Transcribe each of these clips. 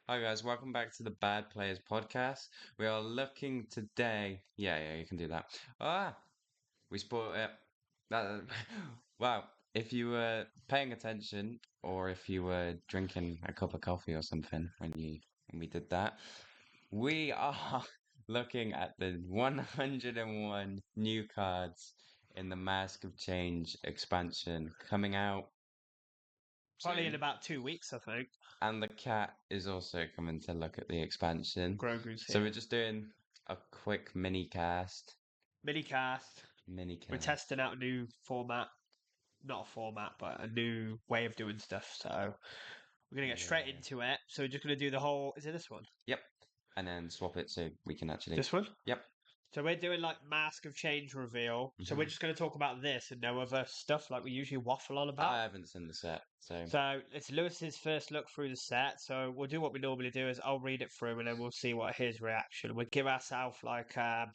Hi guys, welcome back to the Bad Players podcast. We are looking today. Yeah, you can do that. We spoiled it. That, wow, if you were paying attention, or if you were drinking a cup of coffee or something when we did that, we are looking at the 101 new cards in the Mask of Change expansion coming out Probably in soon. about 2 weeks, I think. And the cat is also coming to look at the expansion. Grogu's So here. we're just doing a quick mini cast. Minicast. Mini We're cast. testing out a new format. Not a format, but a new way of doing stuff. So we're going to get straight Yeah. into it. So we're just going to do the whole. Is it this one? Yep. And then swap it so we can actually. This one? Yep. So we're doing like Mask of Change reveal. So we're Mhm. just going to talk about this and no other stuff like we usually waffle on about. I haven't seen the set, so So it's Lewis's first look through the set. So we'll do what we normally do is I'll read it through and then we'll see what his reaction. We'll give ourselves like our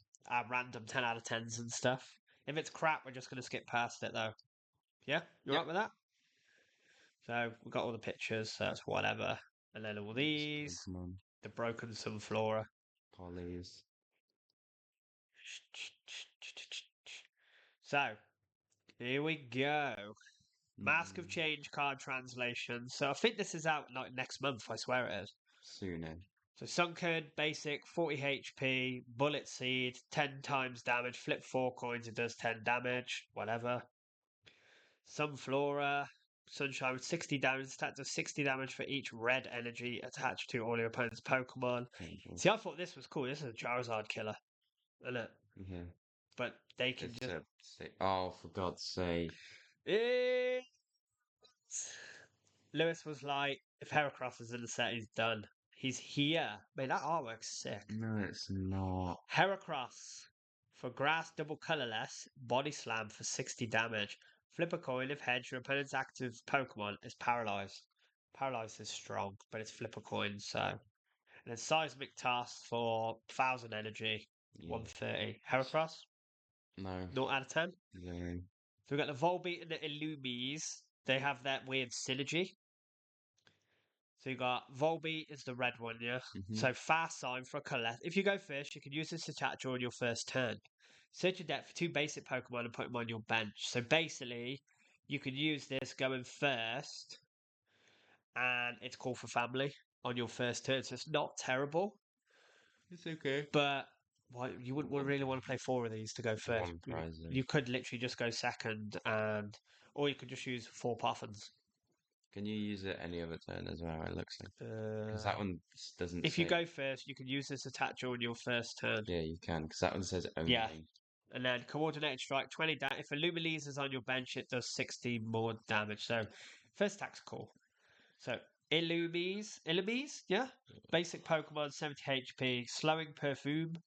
random 10 out of 10s and stuff. If it's crap, we're just going to skip past it though. Yeah? You yep. alright with that? So we've got all the pictures, so that's whatever. And then all these, Pokemon, the broken Sunflora. Polys. So here we go. Mask of Mm, Change card translation. So I think this is out like next month, I swear it is. Sooner. So Sunken, basic, 40 HP, bullet seed, 10 times damage, flip 4 coins, it does 10 damage, whatever. Sunflora, Sunshine with 60 damage, stat does 60 damage for each red energy attached to all your opponent's Pokemon. Painful. See, I thought this was cool. This is a Charizard killer, isn't it? Yeah. But they can It's just. a oh, for God's sake. Eh, Lewis was like, if Heracross is in the set, he's done. He's here. Man, that artwork's sick. No, it's not. Heracross for grass double colorless, body slam for 60 damage. Flip a coin if hedge your opponent's active Pokemon is paralyzed. Paralyzed is strong, but it's flip a coin, so. And then seismic toss for 1000 energy, Yeah. 130. Heracross, No. 0 out of 10. No. So we've got the Volbeat and the Illumise. They have that weird synergy. So you got Volbeat is the red one, yeah? Mhm. So fast sign for a collect. If you go first, you can use this attack during your first turn. Search your deck for 2 basic Pokemon and put them on your bench. So basically, you can use this going first, and it's Call for Family on your first turn. So it's not terrible, It's okay. but you wouldn't really want to play 4 of these to go first. One prize though. You could literally just go second, or you could just use 4 Poffins. Can you use it any other turn as well? It looks like because Uh, that one doesn't if you say. go first, you can use this attack during your first turn. Yeah, you can because that one says Yeah. only. And then coordinated strike, 20 damage. If Illuminese is on your bench, it does 60 more damage. So first attack's cool. So Illumise, yeah? Basic Pokemon, 70 HP, slowing perfume.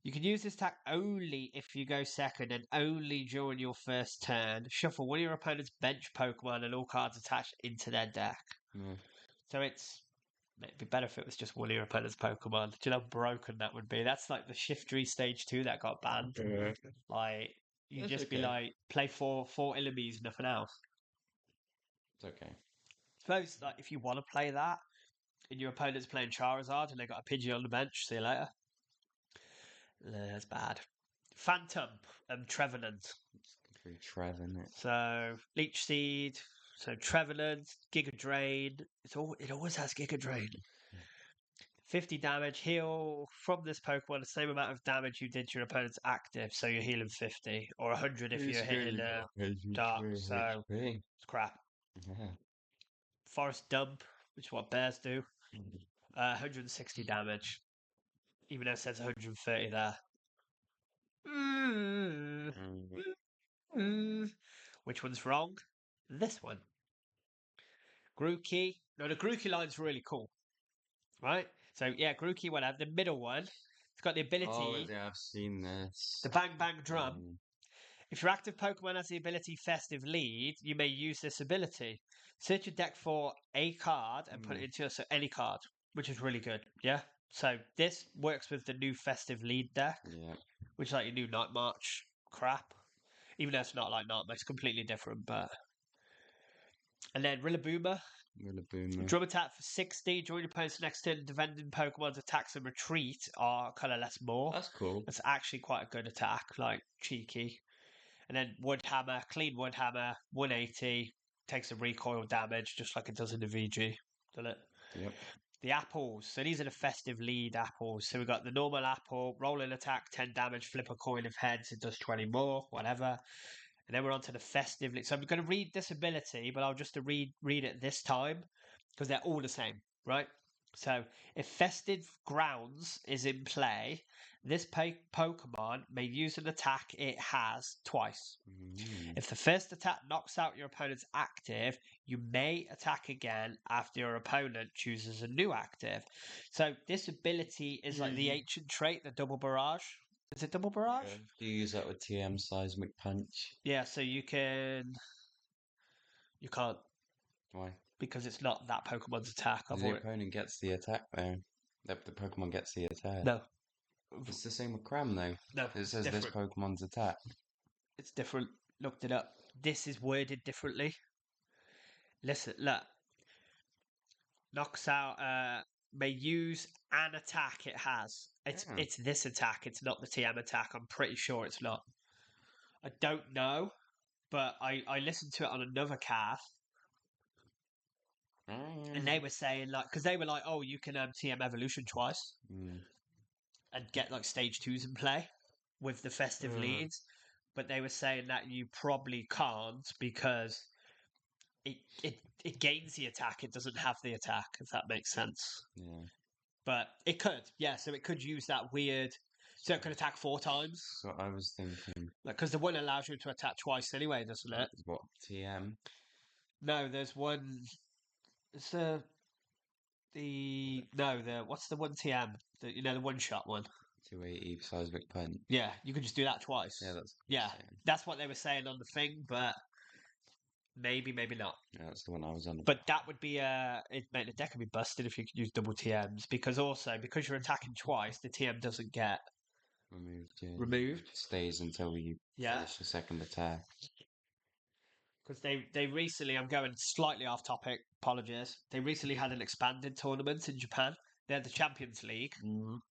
You can use this attack only if you go second and only during your first turn. Shuffle one of your opponent's bench Pokemon and all cards attached into their deck. Yeah. So it'd be better if it was just one of your opponent's Pokemon. Do you know how broken that would be? That's like the Shiftry Stage 2 that got banned. Like, you'd It's just be okay. like, play four Illumies, nothing else. It's okay. Suppose, like, if you want to play that, and your opponent's playing Charizard and they got a Pidgey on the bench, see you later. That's bad. Phantom, Trevenant. Free Trevin it. So, Leech Seed, so Trevenant, Giga Drain. It always has Giga Drain. 50 damage, heal from this Pokemon the same amount of damage you did to your opponent's active, so you're healing 50, or 100 if you're hitting dark, so HP. it's crap. Yeah. Forest Dump, which is what bears do, 160 damage, even though it says 130 there. Mm, Mm. mm. Which one's wrong? This one. Grookey. No, the Grookey line's really cool, right? So yeah, Grookey, whatever. The middle one, it's got the ability, Oh, yeah, I've seen this. the Bang Bang Drum. Um, If your active Pokemon has the ability Festive Lead, you may use this ability. Search your deck for a card and put it into your, so any card, which is really good. Yeah. So this works with the new Festive Lead deck, yeah. which is like your new Night March crap. Even though it's not like Night March, it's completely different. But And then Rillabooma. Rillabooma. Drum attack for 60. During your opponent's next turn, defending Pokemon's attacks and retreat are colorless more. That's cool. That's actually quite a good attack, like cheeky. And then Wood Hammer, clean Wood Hammer, 180, takes a recoil damage just like it does in the VG. Doesn't it? Yep. The apples. So these are the festive lead apples. So we've got the normal apple, rolling attack, 10 damage, flip a coin of heads, it does 20 more, whatever. And then we're on to the festive lead. So I'm going to read this ability, but I'll just read it this time because they're all the same, right? So if Festive Grounds is in play, this Pokemon may use an attack it has twice. If the first attack knocks out your opponent's active, you may attack again after your opponent chooses a new active. So this ability is like the ancient trait, the double barrage. Is it double barrage? Do you use that with TM Seismic Punch? Yeah, so you can... You can't. Why? Because it's not that Pokemon's attack. The opponent gets the attack though. The Pokemon gets the attack. No. It's the same with Cram though. No. It says this Pokemon's attack. It's different. Looked it up. This is worded differently. Listen, look. Knocks out, may use an attack it has. It's this attack. It's not the TM attack. I'm pretty sure it's not. I don't know, but I listened to it on another cast. And they were saying, like, because they were like, oh, you can TM Evolution twice and get, like, stage 2s in play with the festive leads. But they were saying that you probably can't because it gains the attack. It doesn't have the attack, if that makes sense. Yeah. But it could, yeah. So it could use that weird... So it could attack 4 times. So I was thinking... Because the one allows you to attack twice anyway, doesn't it? What, TM? No, there's one... It's what's the one TM? The one-shot one. 280 Seismic Punch. Yeah, you could just do that twice. Yeah, that's what they were saying on the thing, but maybe not. Yeah, that's the one I was on. But that would be the deck would be busted if you could use double TMs because you're attacking twice, the TM doesn't get removed. It stays until you finish the second attack. Because they recently, I'm going slightly off topic, apologies. They recently had an expanded tournament in Japan. They had the Champions League. And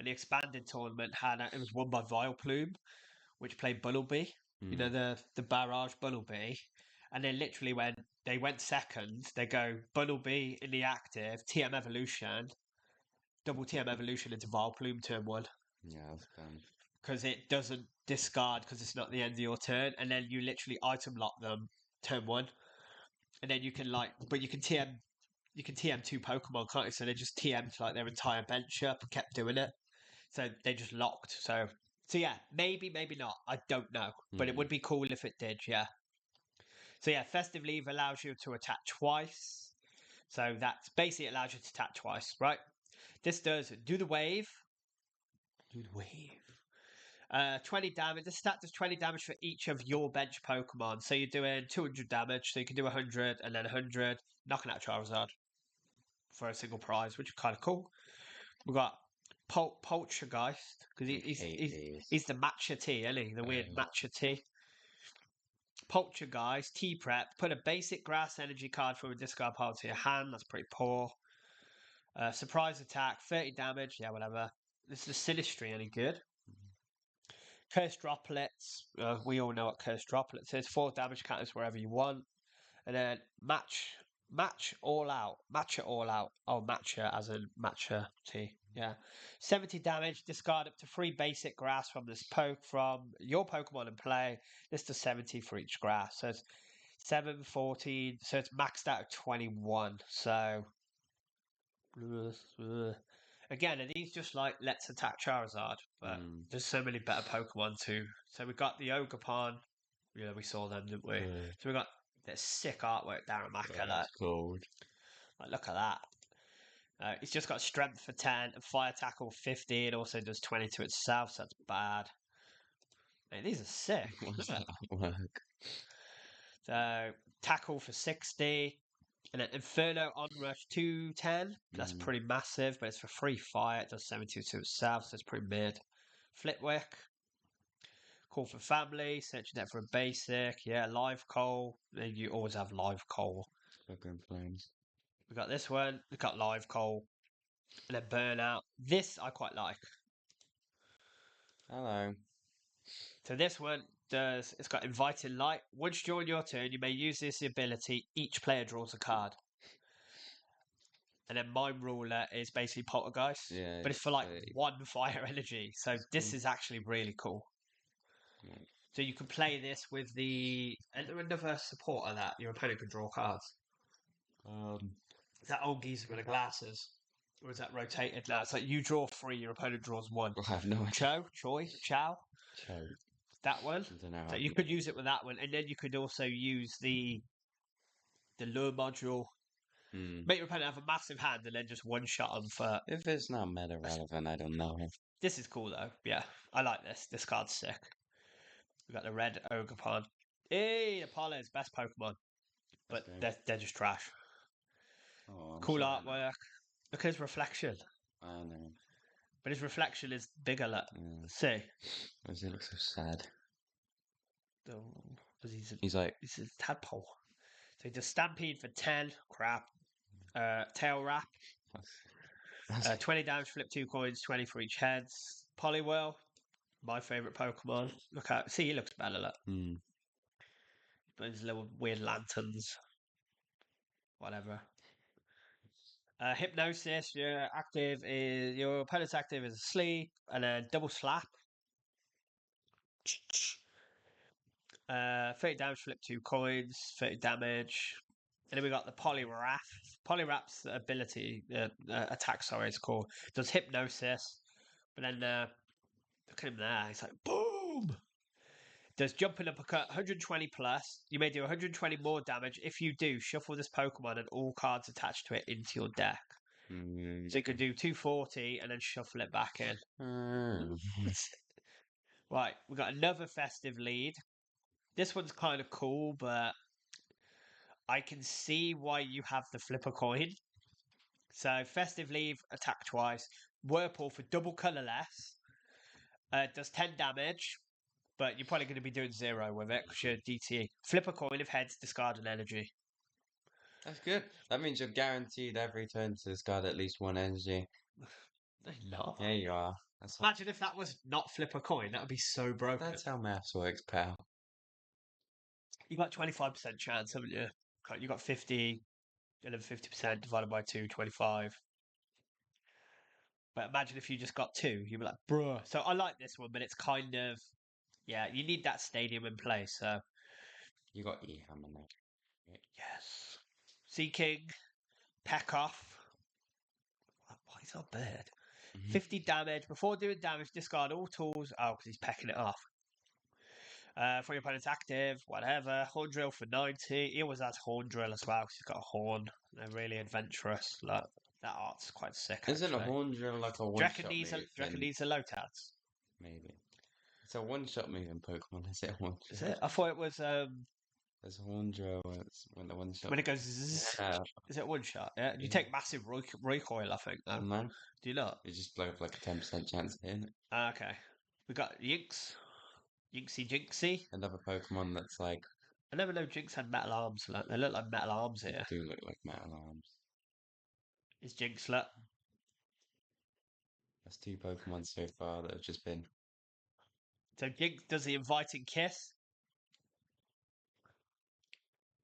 the expanded tournament it was won by Vileplume, which played Bunnelby. You know, the barrage Bunnelby. And then literally when they went second, they go Bunnelby in the active, TM Evolution, double TM Evolution into Vileplume turn 1. Yeah, that's done. Because it doesn't discard because it's not the end of your turn, and then you literally item lock them turn 1, and then you can but you can TM 2 Pokemon, can't you? So they just TM'd like their entire bench up and kept doing it, so they just locked. So yeah, maybe not. I don't know, but it would be cool if it did. Yeah. So yeah, Festive Leave allows you to attack twice. So that's basically allows you to attack twice, right? This does do the wave. 20 damage. The stat does 20 damage for each of your bench Pokemon. So you're doing 200 damage, so you can do 100 and then 100, knocking out Charizard for a single prize, which is kind of cool. We've got Poltergeist, because he's the Matcha T, isn't he? The weird Matcha T. Poltergeist, T-Prep, put a basic grass energy card from a discard pile to your hand. That's pretty poor. Surprise attack, 30 damage. Yeah, whatever. This is Sinistry, any good? Cursed Droplets. We all know what Cursed Droplets is. 4 damage counters wherever you want. And then Match All Out. Matcha All Out. Oh, Matcha as in Matcha T. Yeah. 70 damage. Discard up to 3 basic grass from your Pokemon in play. This does 70 for each grass. So it's 7, 14. So it's maxed out at 21. So... Again, are these just like let's attack Charizard? But there's so many better Pokemon too. So we got the Ogerpon. Yeah, we saw them, didn't we? So we got this sick artwork, Darumaka. That's cool. Like, look at that. It's just got strength for 10 and fire tackle 50. It also does 20 to itself, so that's bad. Hey, these are sick. What's that work? So tackle for 60. And then Inferno Onrush 210. That's pretty massive, but it's for free fire. It does 72 to itself, so it's pretty mid. Flitwick. Call for family, search your deck for a basic. Yeah, live coal. Then you always have live coal. Fucking flames. We got this one. We got live coal. And then burnout. This I quite like. Hello. So this one it's got inviting light. Once during your turn, you may use this ability. Each player draws a card. And then Mind Ruler is basically Poltergeist. Yeah, But it's for like it's, 1 fire energy. So this is actually really cool. Yeah. So you can play this with another support of that. Your opponent can draw cards. Is that old geezer with the glasses? Or is that rotated? No, it's like you draw 3, your opponent draws 1. I have no idea. Chow. Chow. That one. I don't know. So you could use it with that one, and then you could also use the lure module. Make your opponent have a massive hand, and then just one shot them for. If it's not meta relevant, I don't know. This is cool though. Yeah, I like this. This card's sick. We got the red Ogerpon. Hey, Apollo's best Pokemon, but they're just trash. Oh, Cool artwork. Look at his reflection. I know. But his reflection is bigger. Look. See. Why does he look so sad? He's a tadpole. So he does Stampede for 10. Crap. Tail Wrap. 20 damage, flip 2 coins, 20 for each heads. Poliwhirl. My favourite Pokemon. Look out. See, he looks better. Look. Those little weird lanterns. Whatever. Hypnosis. Your opponent's active is asleep, and then double slap. 30 damage, flip 2 coins, 30 damage. And then we got the Poliwrath. Poliwrath's ability, attack, sorry, it's called. Does hypnosis. But then, look at him there. He's like, boom! Does jumping uppercut 120 plus. You may do 120 more damage. If you do, shuffle this Pokemon and all cards attached to it into your deck. So you could do 240 and then shuffle it back in. Right, we got another festive lead. This one's kind of cool, but I can see why you have the flip a coin. So festive leave, attack twice. Whirlpool for double colorless. Does 10 damage, but you're probably going to be doing 0 with it because you're DTE. Flip a coin of heads, discard an energy. That's good. That means you're guaranteed every turn to discard at least 1 energy. No. Yeah, you are. Imagine if that was not flip a coin. That would be so broken. That's how maths works, pal. You got 25% chance, haven't you? You got 50, and then 50% divided by 2, 25. But imagine if you just got 2, you'd be like, bruh. So I like this one, but it's kind of, yeah, you need that stadium in place. So you got E-Hammer now. Yes. Sea King, Peck Off. Why is our bird? 50 damage. Before doing damage, discard all tools. Oh, because he's pecking it off. For your opponent's active, whatever. Horn Drill for 90. He always has Horn Drill as well because he's got a horn. They're really adventurous. Like, that art's quite sick. Isn't actually. a Horn Drill like a one-shot move? Do you reckon these are Lotats? Maybe. It's a one-shot move in Pokemon. Is it a one-shot? Is it? I thought it was... There's a Horn Drill when the one-shot... When it goes... Zzz, yeah. Is it one-shot? Yeah. You take massive recoil, I think. Though. Man. Do you not? You just blow up like a 10% chance of hitting it. Okay. We got Yinx. Jinxie. Another Pokemon that's like... I never know Jinx had metal arms. Like, they look like metal arms here. They do look like metal arms. Is Jinxlet. That's 2 Pokemon so far that have just been... So Jinx does the inviting kiss.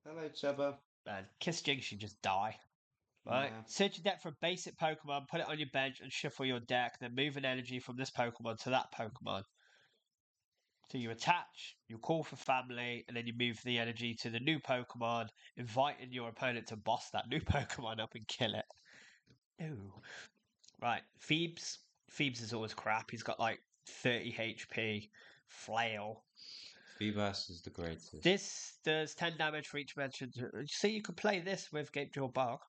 Hello, Chubba. And kiss Jinx, you just die. Right? Yeah. Search your deck for a basic Pokemon, put it on your bench, and shuffle your deck. Then move an energy from this Pokemon to that Pokemon. So you attach, you call for family, and then you move the energy to the new Pokemon, inviting your opponent to boss that new Pokemon up and kill it. Ooh. Right, Phoebes. Phoebes is always crap. He's got like 30 HP. Flail. Feebas is the greatest. This does 10 damage for each mentioned. See, you could play this with Gatejaw Bog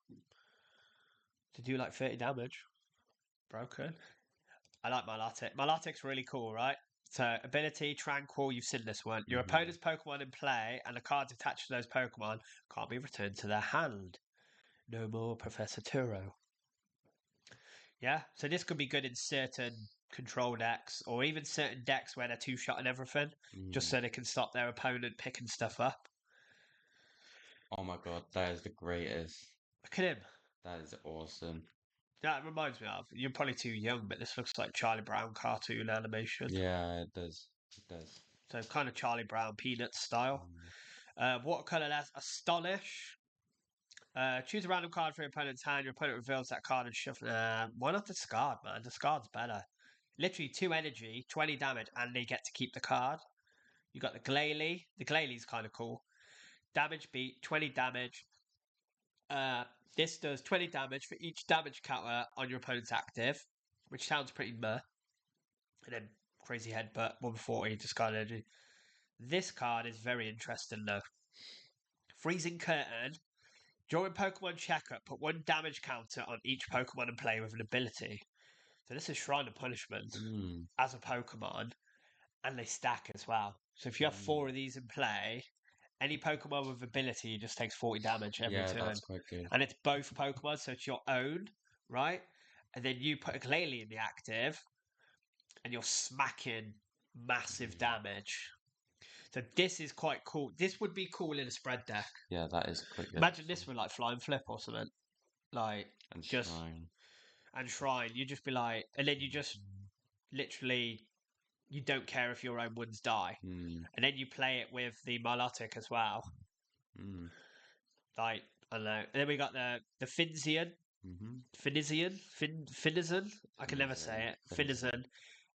to do like 30 damage. Broken. I like Milotic. Milotic's really cool, right? So, ability, Tranquil, you've seen this one. Your opponent's Pokemon in play and the cards attached to those Pokemon can't be returned to their hand. No more Professor Turo. Yeah, so this could be good in certain control decks, or even certain decks where they're two-shot and everything, just Mm. so they can stop their opponent picking stuff up. Oh my god, that is the greatest. Look at him. That is awesome. That reminds me of, you're probably too young, but this looks like Charlie Brown cartoon animation. Yeah, it does. It does. So kind of Charlie Brown Peanuts style. Watercolor, that's Astonish. Choose a random card for your opponent's hand. Your opponent reveals that card and shuffle. Why not discard, man? Discard's better. Literally 2 energy, 20 damage, and they get to keep the card. You got the Glalie. The Glalie's kind of cool. Damage beat, 20 damage. This does 20 damage for each damage counter on your opponent's active, which sounds pretty meh. And then Crazy Headbutt, 140, discard energy. This card is very interesting though. Freezing Curtain. During Pokemon Checkup, put 1 damage counter on each Pokemon in play with an ability. So this is Shrine of Punishment as a Pokemon, and they stack as well. So if you have 4 of these in play, any Pokemon with ability just takes 40 damage every Yeah, turn. that's quite good. And it's both Pokemon, so it's your own, right? And then you put a Glalie in the active, and you're smacking massive damage. So this is quite cool. This would be cool in a spread deck. Yeah, that is quite good. Imagine this with like Flying Flip or something. Like, And just Shrine. and Shrine. You just be like, and then you just literally, you don't care if your own ones die. Mm. And then you play it with the Milotic as well. Mm. Like, I don't know. And then we got the Finzian. Mm-hmm. Finizen. I can never say it. Finizen.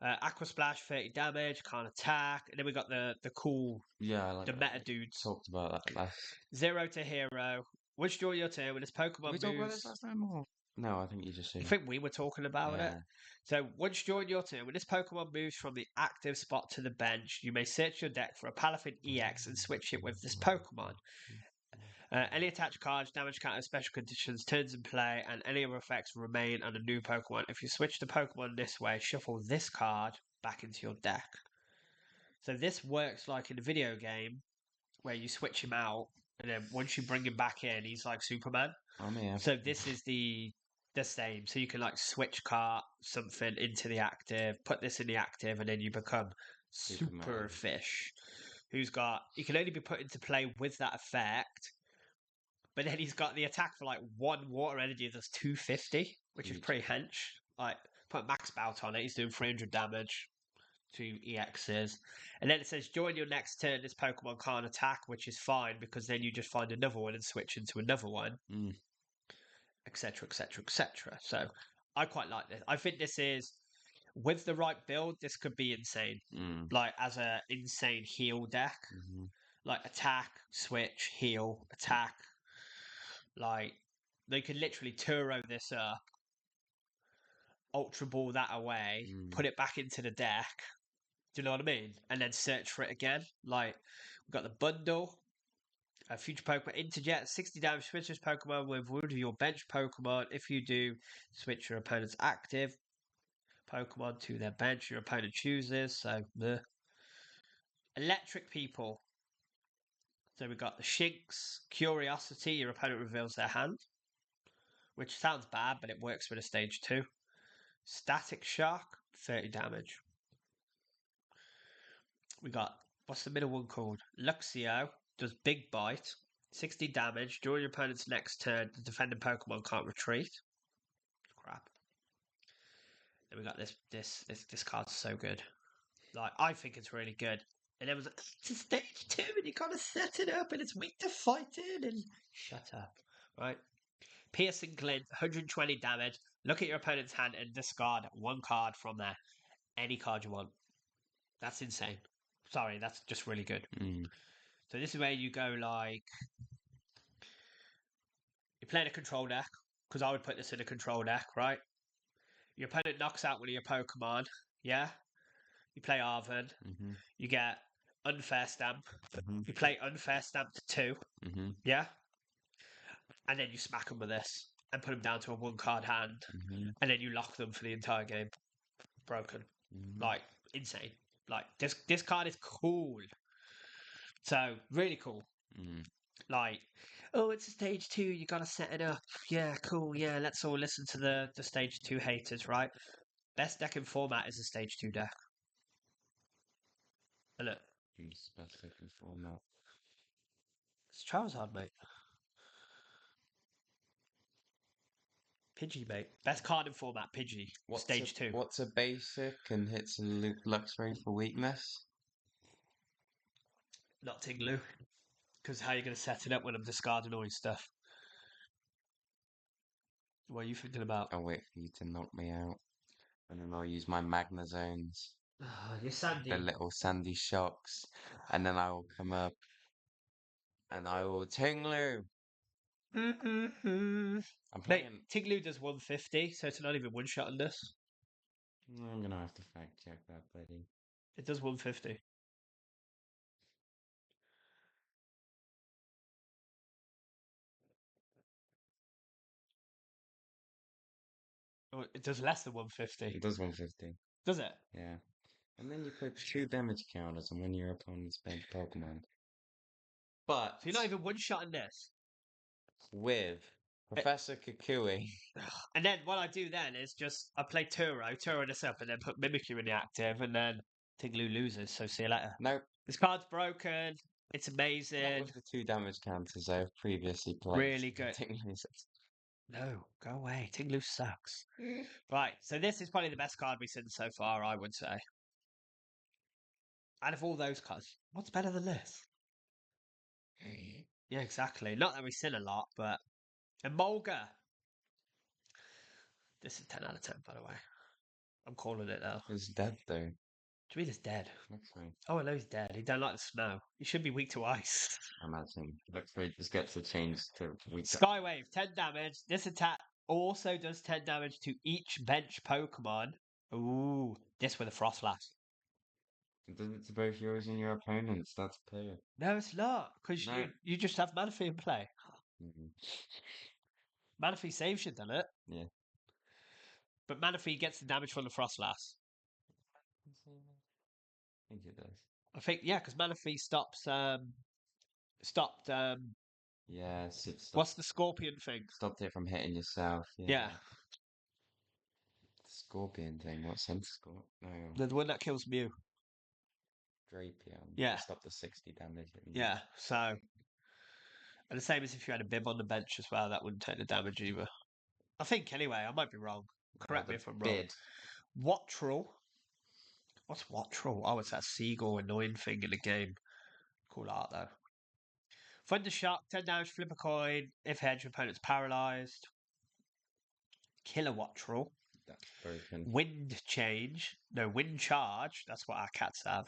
Aqua Splash, 30 damage, can't attack. And then we got the cool, Yeah, I like the that. meta dudes. Talked about that last. 0 to hero. Once during your turn, when this Pokemon we talked about moves. this last time, or no? I think you just said. I think we were talking about it. So once during your turn, when this Pokemon moves from the active spot to the bench, you may search your deck for a Palafin EX and switch it with this Pokemon. Any attached cards, damage counter, special conditions, turns in play, and any other effects remain on a new Pokemon. If you switch the Pokemon this way, shuffle this card back into your deck. So this works like in a video game where you switch him out, and then once you bring him back in, he's like Superman. Oh yeah. So this is the same. So you can like switch card something into the active, put this in the active, and then you become Superman. Super Fish, who's got, he can only be put into play with that effect. But then he's got the attack for like 1 water energy that's 250, which is pretty hench. Like, put max bout on it, he's doing 300 damage, 2 EXs. And then it says, during your next turn, this Pokemon can't attack, which is fine because then you just find another one and switch into another one, etc., etc., etc. So I quite like this. I think this is, with the right build, this could be insane. Like, as a insane heal deck. Like, attack, switch, heal, attack. Like, they could literally Turo this up, Ultra Ball that away, put it back into the deck. Do you know what I mean? And then search for it again. Like, we've got the bundle. Future Pokemon Interjet, 60 damage, switch this Pokemon with one of your bench Pokemon. If you do, switch your opponent's active Pokemon to their bench. Your opponent chooses. So, Electric People. So we've got the Shinx, Curiosity, your opponent reveals their hand, which sounds bad, but it works with a stage 2. Static Shock, 30 damage. We got, what's the middle one called? Luxio, does Big Bite, 60 damage. During your opponent's next turn, the defending Pokemon can't retreat. Crap. Then we got this card's so good. Like, I think it's really good. And it was like, it's stage 2 and you gotta set it up and it's weak to fighting and shut up. Right? Piercing Glint, 120 damage. Look at your opponent's hand and discard 1 card from there. Any card you want. That's insane. Sorry, that's just really good. So this is where you go like, you're playing a control deck, because I would put this in a control deck, right? Your opponent knocks out one of your Pokemon, yeah? You play Arven, you get Unfair Stamp. You play Unfair Stamp to 2, yeah? And then you smack them with this and put them down to a 1-card hand, and then you lock them for the entire game. Broken. Like, insane. Like, this card is cool. So, really cool. Like, Oh, it's a stage 2. You gotta set it up. Yeah, cool. Yeah, let's all listen to the stage 2 haters, right? Best deck in format is a stage 2 deck. And look, Specific format. it's Charizard, mate. Pidgey, mate. Best card in format, Pidgey. Stage 2. What's a basic and hits a Luxray for weakness? Not Tinglu. Because how are you going to set it up when I'm discarding all your stuff? What are you thinking about? I'll wait for you to knock me out. And then I'll use my Magna Zones, You're Sandy. the little sandy shocks. And then I will come up and I will Tinglu. I'm Mate, playing. Tinglu does 150, so it's not even one shot on this. I'm gonna have to fact check that, buddy. It does 150. Oh, it does less than 150. It does 150. Does it? Yeah. And then you put 2 damage counters on when your opponent's bench Pokemon. But So you're not even one shot in this. with Professor Kukui. And then what I do then is just I play Turo this up, and then put Mimikyu in the active, and then Tinglu loses. So see you later. Nope. This card's broken. It's Not amazing. with the 2 damage counters I've previously played. Really good. No, go away. Tinglu sucks. Right, so this is probably the best card we've seen so far, I would say. Out of all those cards, what's better than this? Yeah, exactly. Not that we've seen a lot, but Emolga. This is 10 out of 10, by the way. I'm calling it now. It's dead though. Do you mean it's dead? Luxray. Oh, I know he's dead. He don't like the snow. He should be weak to ice. Imagine. Luxray just gets a change to weak. Skywave, 10 damage. This attack also does 10 damage to each bench Pokemon. Ooh, this with a Frostlass. It does it to both yours and your opponents. That's clear. No, it's not, because No. you just have Manaphy in play. Mhm. Manaphy saves you, doesn't it? Yeah. But Manaphy gets the damage from the Frostlass. I think it does. I think, yeah, because Manaphy stopped, Yes, it what's the Scorpion thing? stopped it from hitting yourself. Yeah. Scorpion thing. What sense score? No, The one that kills Mew. Drapion. Yeah. Stop the 60 damage. Yeah, so. And the same as if you had a Bib on the bench as well, that wouldn't take the damage either. I think, anyway, I might be wrong. Correct me if I'm wrong. Bid. Wattrel. What's Wattrel? Oh, it's that seagull annoying thing in the game. Cool art, though. Thundershock, 10 damage, flip a coin. If hedge, your opponent's paralyzed. Killer Wattrel. That's broken. Wind change. No, wind charge. That's what our cats have.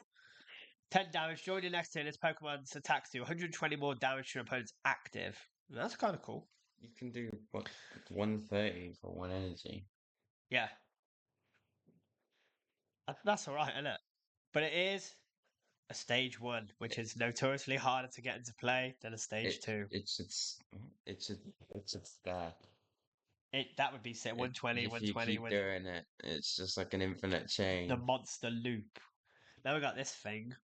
10 damage. Join the next turn. This Pokemon's attacks do 120 more damage to your opponent's active. That's kind of cool. You can do, what, 130 for 1 energy. Yeah. That's alright, isn't it? But it is a stage 1, which is notoriously harder to get into play than a stage 2. It's there. That would be say 120, If 120. you keep doing it, it's just like an infinite chain. The monster loop. Now we got this thing.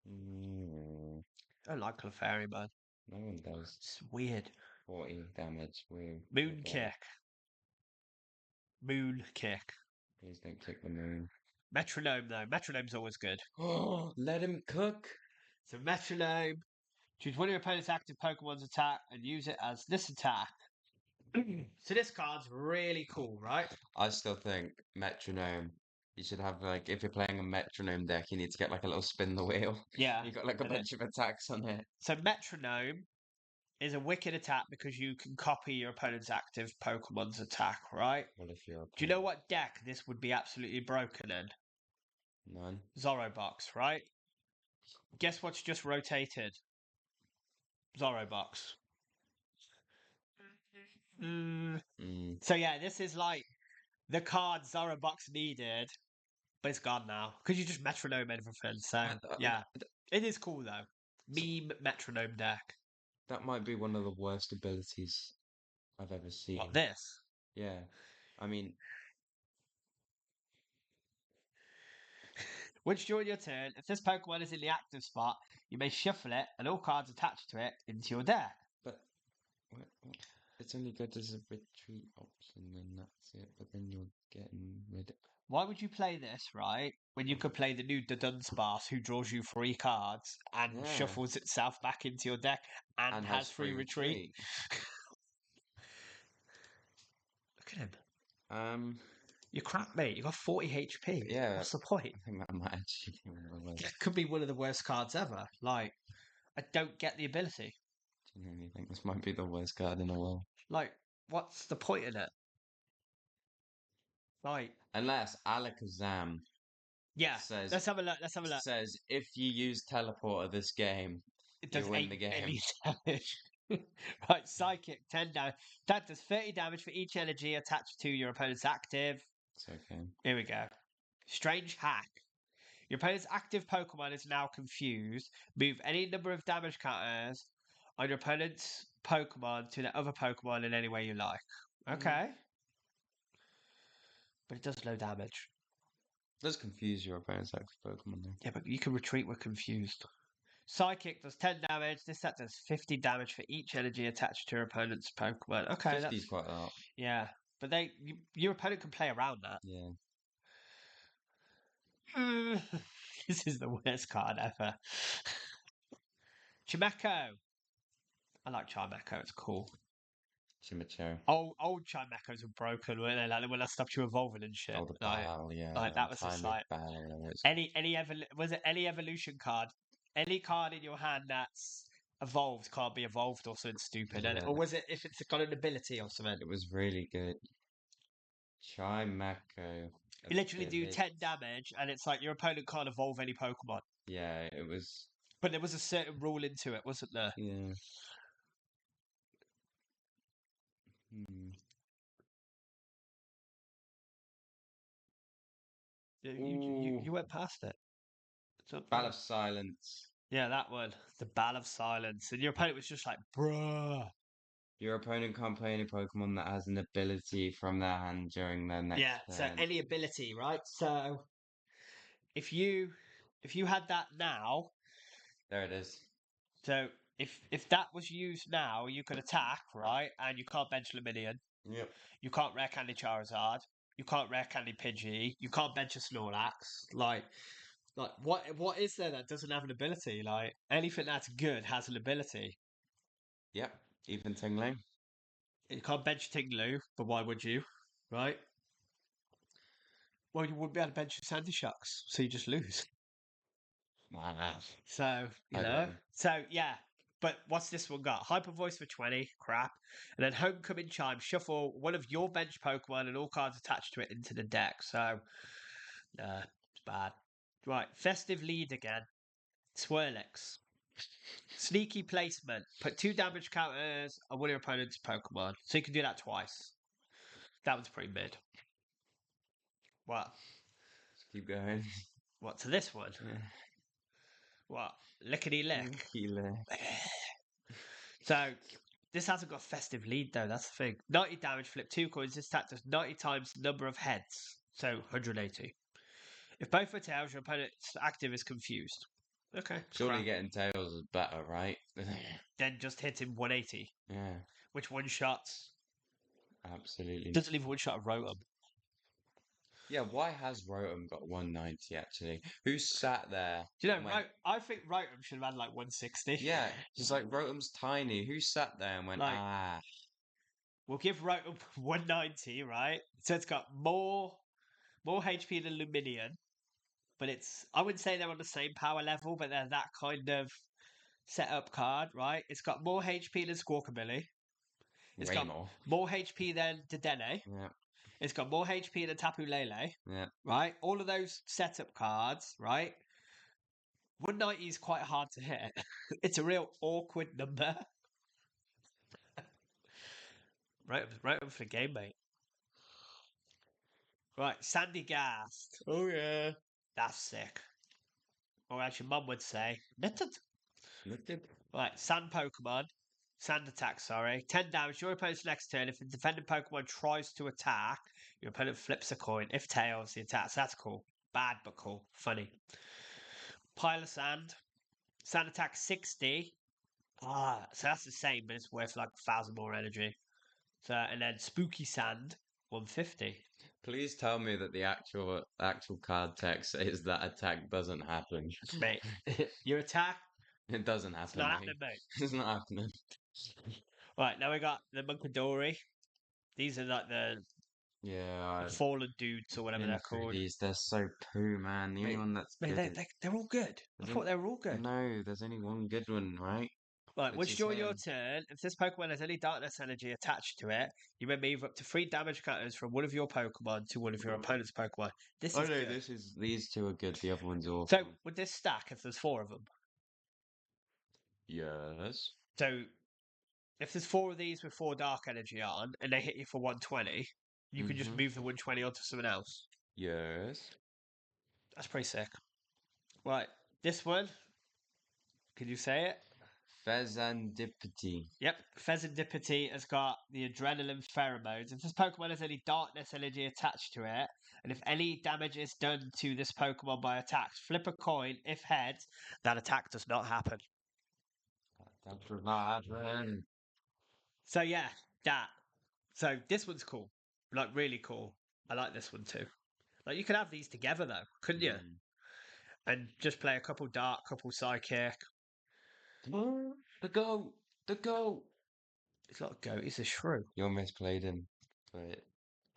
Mm, I don't like Clefairy, man. no one does. It's weird. 40 damage. Weird. Moon kick. Moon kick. Please don't kick the moon. Metronome, though. Metronome's always good. Oh, let him cook. So Metronome. Choose one of your opponent's active Pokemon's attack and use it as this attack. So this card's really cool, right? I still think metronome. You should have like if you're playing a metronome deck, you need to get like a little spin the wheel. Yeah. You got like a bunch of attacks on it. So Metronome is a wicked attack because you can copy your opponent's active Pokemon's attack, right? Well, if you're Do you know what deck this would be absolutely broken in? None. Zorobox, right? Guess what's just rotated? Zorobox. So yeah, this is like the card Zorobox needed, but it's gone now because you just metronome everything. So yeah, it is cool though. Meme metronome deck. That might be one of the worst abilities I've ever seen. What, this? Yeah, I mean, once during your turn, if this Pokemon is in the active spot, you may shuffle it and all cards attached to it into your deck. but It's only good as a retreat option, and that's it. But then you're getting rid of Why would you play this, right? When you could play the new Dunsparce, who draws you 3 cards and yeah, shuffles itself back into your deck and and has has free free retreat. retreat. Look at him. Um, You're crap, mate. You got 40 HP. yeah, What's the point? I think that might actually be one of the worst. It could be one of the worst cards ever. Like, I don't get the ability. Genuinely think this might be the worst card in the world. Like, what's the point in it? Like, Unless Alakazam yeah. says Let's have a look. Let's have a look. says if you use teleporter this game, It you does win 8 the game. million damage. Right, Psychic, 10 damage. That does 30 damage for each energy attached to your opponent's active. It's okay. Here we go. Strange Hack. Your opponent's active Pokemon is now confused. Move any number of damage counters on your opponent's Pokemon to the other Pokemon in any way you like. Okay. But it does low damage. It does confuse your opponent's active Pokemon though. Yeah, but you can retreat with confused. Psychic does 10 damage. This set does 50 damage for each energy attached to your opponent's Pokemon. Okay, 50's that's quite a lot. yeah. But your opponent can play around that. Yeah. This is the worst card ever. Chimecho. I like Chimecho. It's cool. Chimicho. Old Chimechos were broken, weren't they? Like when I stopped you evolving and shit. Oh, the Like, battle, yeah. like that was just Tiny like battle. was it any evolution card? Any card in your hand that's evolved can't be evolved or something stupid. Yeah. Or was it if it's got an ability or something? It was really good. Chimecho. You literally do ability. 10 damage, and it's like your opponent can't evolve any Pokemon. Yeah, it was. But there was a certain rule into it, wasn't there? Yeah. Hmm. You went past it. It's up Battle there. of Silence. Yeah, that one. The Battle of Silence. And your opponent was just like, bruh. Your opponent can't play any Pokemon that has an ability from their hand during their next Yeah, so turn. any ability, right? So if you had that now, There it is. so if that was used now, you could attack, right? And you can't bench Luminion. Yep. You can't rare candy Charizard. You can't rare candy Pidgey. You can't bench a Snorlax. Like what is there that doesn't have an ability? Like anything that's good has an ability. Yep. Even Tingling. You can't bench Tinglu, but why would you? Right? Well, you wouldn't be able to bench your Sandy Shocks, so you just lose. So, you I know. know. So, yeah. But what's this one got? Hyper Voice for 20, crap. And then Homecoming Chime, shuffle one of your bench Pokemon and all cards attached to it into the deck. So, it's bad. Right, Festive Lead again. Swirlix. Sneaky Placement. Put 2 damage counters on one of your opponent's Pokemon. So you can do that twice. That one's pretty mid. What? Just keep going. What, to this one? What? Lickety lick. Healer. So this hasn't got festive lead though. That's the thing. 90 damage. Flip 2 coins. This attack does 90 times the number of heads. So 180. If both are tails, your opponent's active is confused. Okay. Surely crap. getting tails is better, right? Then just hit him 180. Yeah, Which one shots? absolutely. Doesn't leave one shot of Rotom. Yeah, why has Rotom got 190 actually? Who sat there? Do you know? and went, I think Rotom should have had like 160. Yeah, just like Rotom's tiny. Who sat there and went, Like- ah? We'll give Rotom 190, right? So it's got more HP than Luminion, but I wouldn't say they're on the same power level, but they're that kind of setup card, right? It's got more HP than Squawkabilly. It's Way got more. more HP than Dedenne. Yeah, It's got more HP than Tapu Lele, yeah. right? All of those setup cards, right? 190 is quite hard to hit. It's a real awkward number. Right up for the game, mate. Right, Sandy Gast. Oh yeah. That's sick. Or as your mum would say, knitted. Looked it. Right, Sand Pokemon. Sand attack, sorry. 10 damage. Your opponent's next turn. If the defending Pokemon tries to attack, your opponent flips a coin. If tails, the attacks. That's cool. Bad, but cool. Funny. Pile of Sand. Sand attack 60. So that's the same, but it's worth like 1,000 more energy. So and then Spooky Sand, 150. Please tell me that the actual card text says that attack doesn't happen. Mate, your attack, It doesn't it's happen, not mate. happening, mate. It's not happening. Right, now we got the Munkadori. These are like the Yeah, fallen dudes or whatever been they're through called. these. They're so poo, man. The only Mate, one that's mate, good is they're all good. I there's thought only, they were all good. no, there's only one good one, right? Right, Which once is during your him. turn, if this Pokemon has any darkness energy attached to it, you may move up to 3 damage counters from one of your Pokemon to one of your opponent's Pokemon. This Oh is no, good. these two are good. The other one's So awful. with this stack, if there's 4 of them, Yes. so if there's 4 of these with 4 dark energy on, and they hit you for 120, you can just Mhm. move the 120 onto someone else. Yes. That's pretty sick. Right, this one, can you say it? Fezandipity. Yep, Pheasantipity has got the adrenaline pheromones. If this Pokemon has any darkness energy attached to it, and if any damage is done to this Pokemon by attacks, flip a coin. If heads, that attack does not happen. That should not happen. So yeah, that. So this one's cool, like really cool. I like this one too. Like you could have these together though, couldn't you? Mm. And just play a couple dark, couple psychic. The goat! The goat! It's not a goat, it's a shrew. You almost played him, but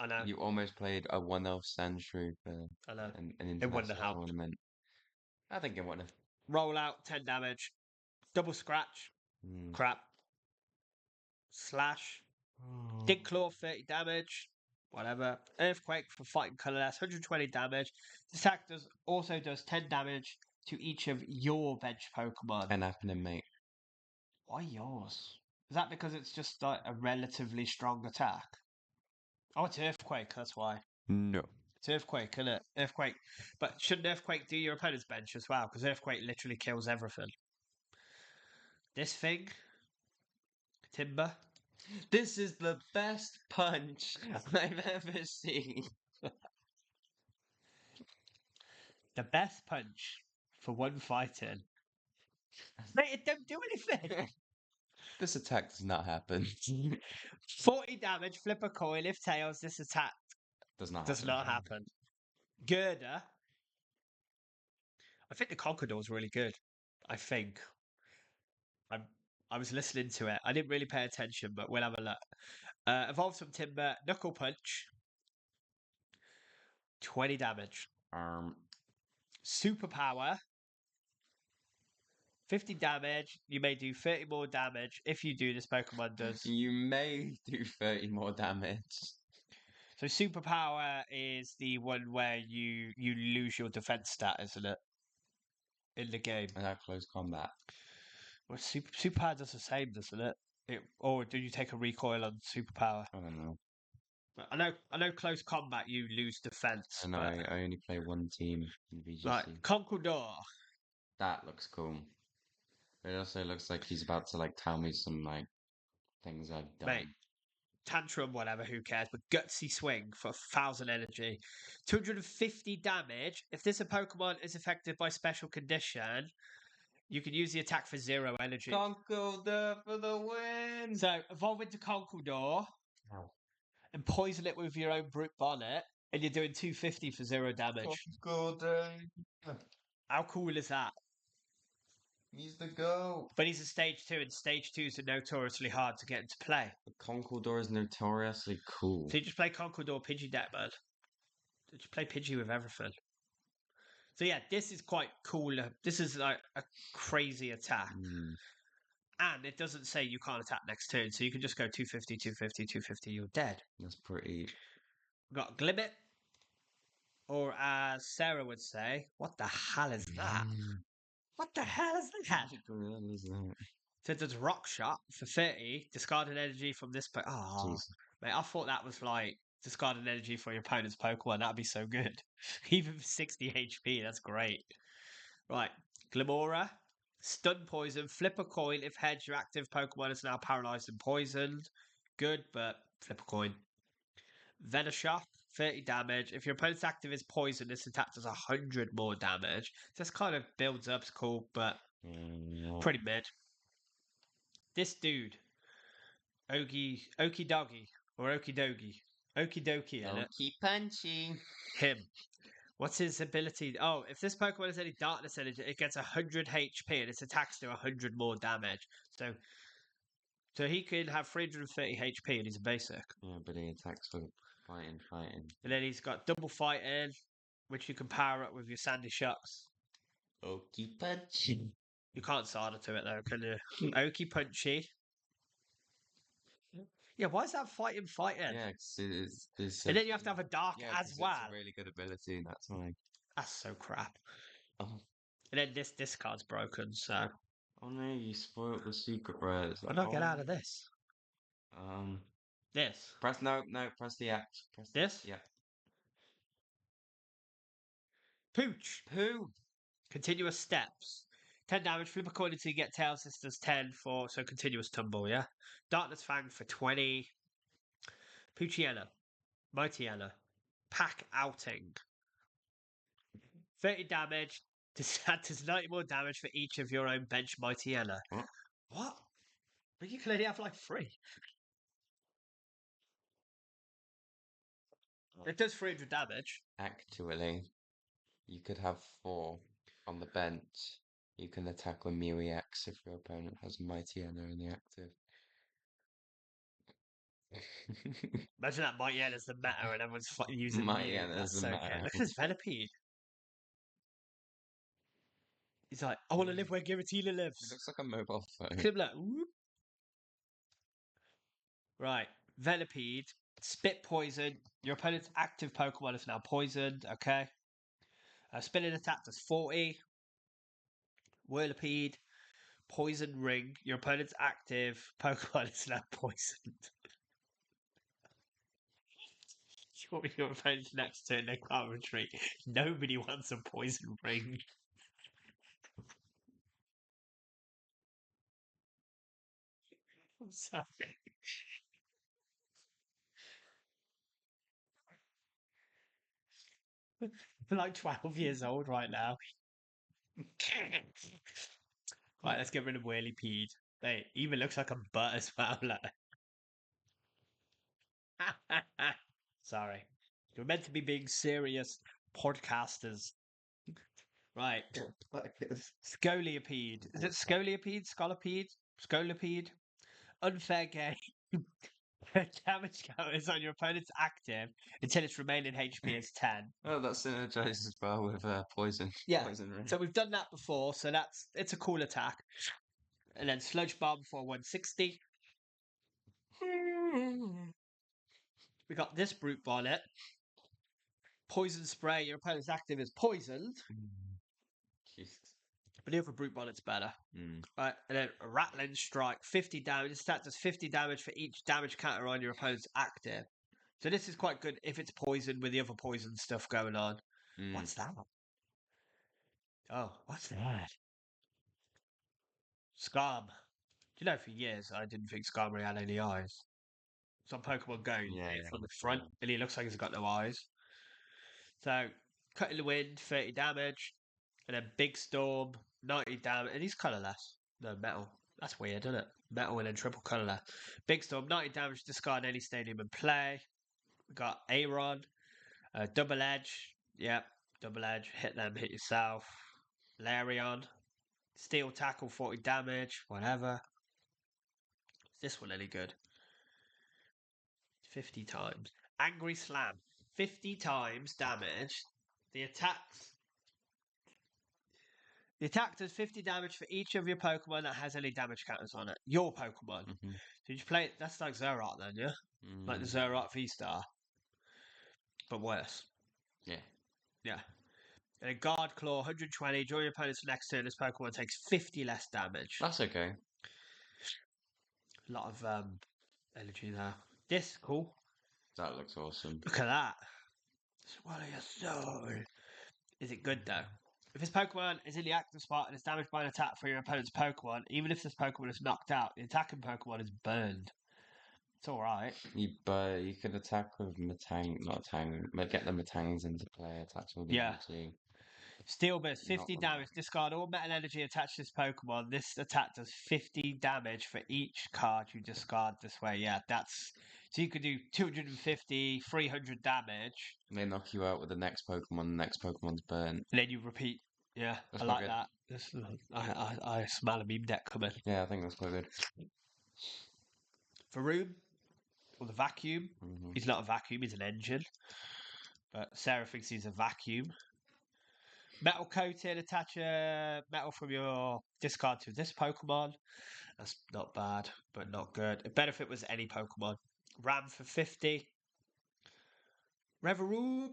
I know, you almost played a one-elf Sandshrew for I know. an It wouldn't have international helped. tournament. I think it would have. Roll out 10 damage, double scratch, Mm. crap. Slash. Dig Claw, 30 damage. Whatever. Earthquake for fighting colorless, 120 damage. This attack also does 10 damage to each of your bench Pokemon. And happening, mate. Why yours? Is that because it's just like a relatively strong attack? Oh, it's Earthquake, that's why. No. It's Earthquake, isn't it? Earthquake. But shouldn't Earthquake do your opponent's bench as well? Because Earthquake literally kills everything. This thing, Timber. This is the best punch I've ever seen. The best punch for one fighting. Mate, it don't do anything. This attack does not happen. 40 damage, flip a coin. If tails, this attack Does not does happen. not happen. Girder. I think the Conqueror is really good. I think. I was listening to it. I didn't really pay attention, but we'll have a look. Evolves from Timber, Knuckle Punch. 20 damage. Superpower. 50 damage. You may do 30 more damage. If you do, this Pokemon does. You may do 30 more damage. So superpower is the one where you lose your defense stat, isn't it? In the game. And that close combat. Well, superpower does the same, doesn't it? Or do you take a recoil on superpower? I don't know. But I know close combat you lose defense. I know, I only play one team in VGC. Right, Conqueror. That looks cool. It also looks like he's about to like tell me some like things I've done. Mate, Tantrum, whatever, who cares? But Gutsy Swing for 1,000 energy. 250 damage. If this Pokemon is affected by special condition, you can use the attack for 0 energy. Conkeldurr for the win! So, evolve into Conkeldurr and poison it with your own Brute Bonnet, and you're doing 250 for 0 damage. Conkeldurr. How cool is that? He's the goat. But he's a stage 2, and stage 2s are notoriously hard to get into play. The Conkeldurr is notoriously cool. So you just play Conkeldurr Pidgey deck mode. You just play Pidgey with everything. So yeah, this is quite cool. This is like a crazy attack. And it doesn't say you can't attack next turn, so you can just go 250, 250, 250, you're dead. That's pretty... We've got Glimmet. Or as Sarah would say, what the hell is that? What the hell is that? So it does Rock Shot for 30, discarding energy from this... Oh, mate, I thought that was like discarding energy for your opponent's Pokemon. That'd be so good. Even for 60 HP, that's great. Right, Glimmora. Stun Poison. Flip a coin. If heads, your active Pokemon is now paralyzed and poisoned. Good, but flip a coin. Venoshock. 30 damage. If your opponent's active is poison, this attack does 100 more damage. So this kind of builds up. It's cool, but pretty mid. This dude, Okie Doggy, or Okie Dogie. Okie Dokie, innit? Okie punchy. Him. What's his ability? Oh, if this Pokemon has any darkness energy, it gets 100 HP and its attacks do 100 more damage. So he can have 330 HP and he's a basic. Yeah, but he attacks for fighting. And then he's got double fighting, which you can power up with your Sandy Shocks. Okie punchy. You can't solder to it though, can you? Okie Punchy. Yeah, why is that fighting? Yeah, because it's And then you have to have a dark yeah, as 'cause well. It's a really good ability. That's why. That's so crap. Oh. And then this card's broken, so Oh no, you spoiled the secret rares. why not get out of this? This. Press press the X. Press This? Yeah. Pooch. Who? Continuous steps. 10 damage, flip a coin until you get tails. This does 10 for so continuous tumble, yeah? Darkness Fang for 20. Poochiana. Mightyena. Pack Outing. 30 damage. That does 90 more damage for each of your own bench Mightyena. What? But you can only have like 3. It does 300 damage. Actually, you could have 4 on the bench. You can attack with Mew EX if your opponent has Mightyena in the active. Imagine that Mightyena's the meta and everyone's using Mightyena's That's the so meta. good. Look at his Venipede. He's like, I want to live where Giratina It lives. looks like a mobile phone. Look at him like, whoop. Right, Venipede, Spit Poison. Your opponent's active Pokemon is now poisoned, okay? Spinning attack does 40. Whirlipede, Poison Ring. Your opponent's active Pokemon is now poisoned. Your opponent's next turn, they can't retreat. Nobody wants a Poison Ring. I'm sorry. I'm like 12 years old right now. Right, let's get rid of Whirlipede. They even looks like a butt as well. Like. Sorry. We're meant to be being serious podcasters. Right. Scolipede. Is it Scolipede? Scolipede? Scolipede? Unfair game. Damage counters on your opponent's active until its remaining HP is 10. Oh, that synergizes well with poison. Yeah. Poison ring. So we've done that before, so it's a cool attack. And then Sludge Bomb for 160. We got this Brute Bonnet. Poison Spray. Your opponent's active is poisoned. Jesus. But the other Brute Bonnet's better. Mm. Right, and then Rattling Strike, 50 damage. This stat does 50 damage for each damage counter on your opponent's active. So this is quite good if it's poison with the other poison stuff going on. Mm. What's that? Oh, what's that? Skarm. Do you know, for years I didn't think Skarmory had any eyes. It's on Pokemon Go. Yeah, It's yeah. on the front, and he looks like he's got no eyes. So, Cut in the Wind, 30 damage. And then Big Storm, 90 damage. And he's colourless. No, metal. That's weird, isn't it? Metal and then triple colourless. Big Storm, 90 damage, discard any stadium and play. We got Aeron, Double Edge. Yep, Double Edge. Hit them, hit yourself. Larion, Steel Tackle, 40 damage. Whatever. Is this one any good? 50 times. Angry Slam, 50 times damage. The attack does 50 damage for each of your Pokemon that has any damage counters on it. Your Pokemon. Mm-hmm. So you play that's like Zerot then, yeah? Like the Zerot V-Star. But worse. Yeah. Yeah. And a Guard Claw, 120. During your opponent's next turn, this Pokemon takes 50 less damage. That's okay. A lot of energy there. This, cool. That looks awesome. Look at that. Swallow your soul. Is it good though? If this Pokemon is in the active spot and is damaged by an attack from your opponent's Pokemon, even if this Pokemon is knocked out, the attacking Pokemon is burned. It's alright. You can attack with Metang, not Tang, but get the Metangs into play, attacks with Yeah. energy. Steel Burst, 50 Not damage. Discard all metal energy attached to this Pokemon. This attack does 50 damage for each card you discard this way. Yeah, that's... So you could do 250, 300 damage, They knock you out with the next Pokemon. The next Pokemon's burnt. and then you repeat. Yeah, That's I quite like good. that. I smell a meme deck coming. Yeah, I think that's quite good. Varoom, or the Vacuum. Mhm. He's not a vacuum, he's an engine. But Sarah thinks he's a vacuum. Metal Coated, attach a metal from your discard to this Pokemon. That's not bad, but not good. Better if it was any Pokemon. Ram for 50. Reveroom.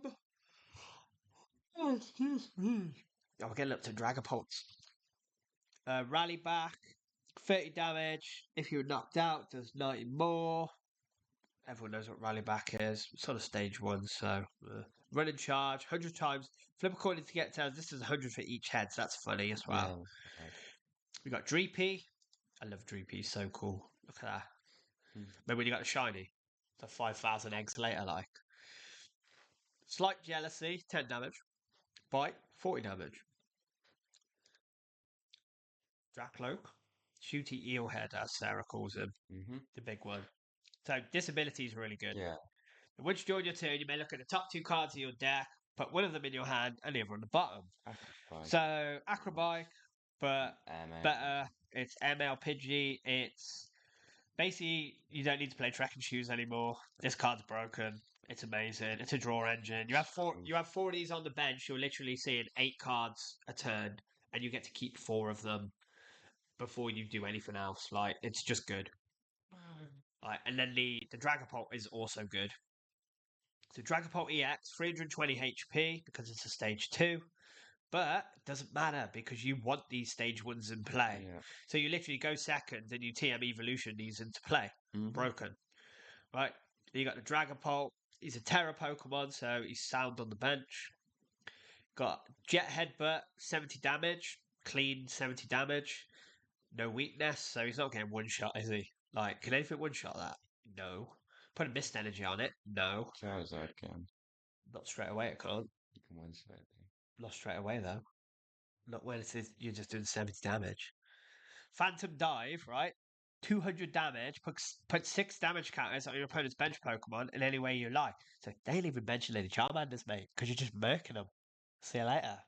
Oh, excuse me. Oh, we're getting up to Dragapults. Rally back. 30 damage. If you're knocked out, does 90 more. Everyone knows what rally back is. It's on a stage 1, so run and charge 100 times. Flip a coin to get tails. This is 100 for each head, so that's funny as well. Yeah. We got Dreepy. I love Dreepy, so cool. Look at that. Hmm. Maybe when you got a shiny, so 5,000 eggs later, like. Slight Jealousy, 10 damage. Bite, 40 damage. Drakloak. Shooty Eelhead, as Sarah calls him. Mm-hmm. The big one. So disability is really good. Yeah. Once you join your turn, you may look at the top 2 cards of your deck, put one of them in your hand, and the other on the bottom. Acrobike. So Acrobike, but ML. better. It's ML Pidgey. It's basically you don't need to play Trekking Shoes anymore. This card's broken. It's amazing. It's a draw engine. You have four of these on the bench. You're literally seeing 8 cards a turn, and you get to keep 4 of them before you do anything else. Like, it's just good. Like, and then the Dragapult is also good. So Dragapult EX, 320 HP because it's a stage 2. But it doesn't matter because you want these stage 1s in play. Yeah. So you literally go second and you TM Evolution these into play. Mhm. Broken. Right? Then you got the Dragapult. He's a Terra Pokemon, so he's sound on the bench. Got Jet Headbutt, 70 damage. Clean, 70 damage. No weakness, so he's not getting one shot, is he? Like, can anything one shot that? No. Put a Mist Energy on it? No. Charizard can. Not straight away, it can't. You can win slightly. Not straight away, though. Not when it is you're just doing 70 damage. Phantom Dive, right? 200 damage. Put 6 damage counters on your opponent's bench Pokemon in any way you like. So they ain't even mention any Charmanders, mate, because you're just murking them. See you later.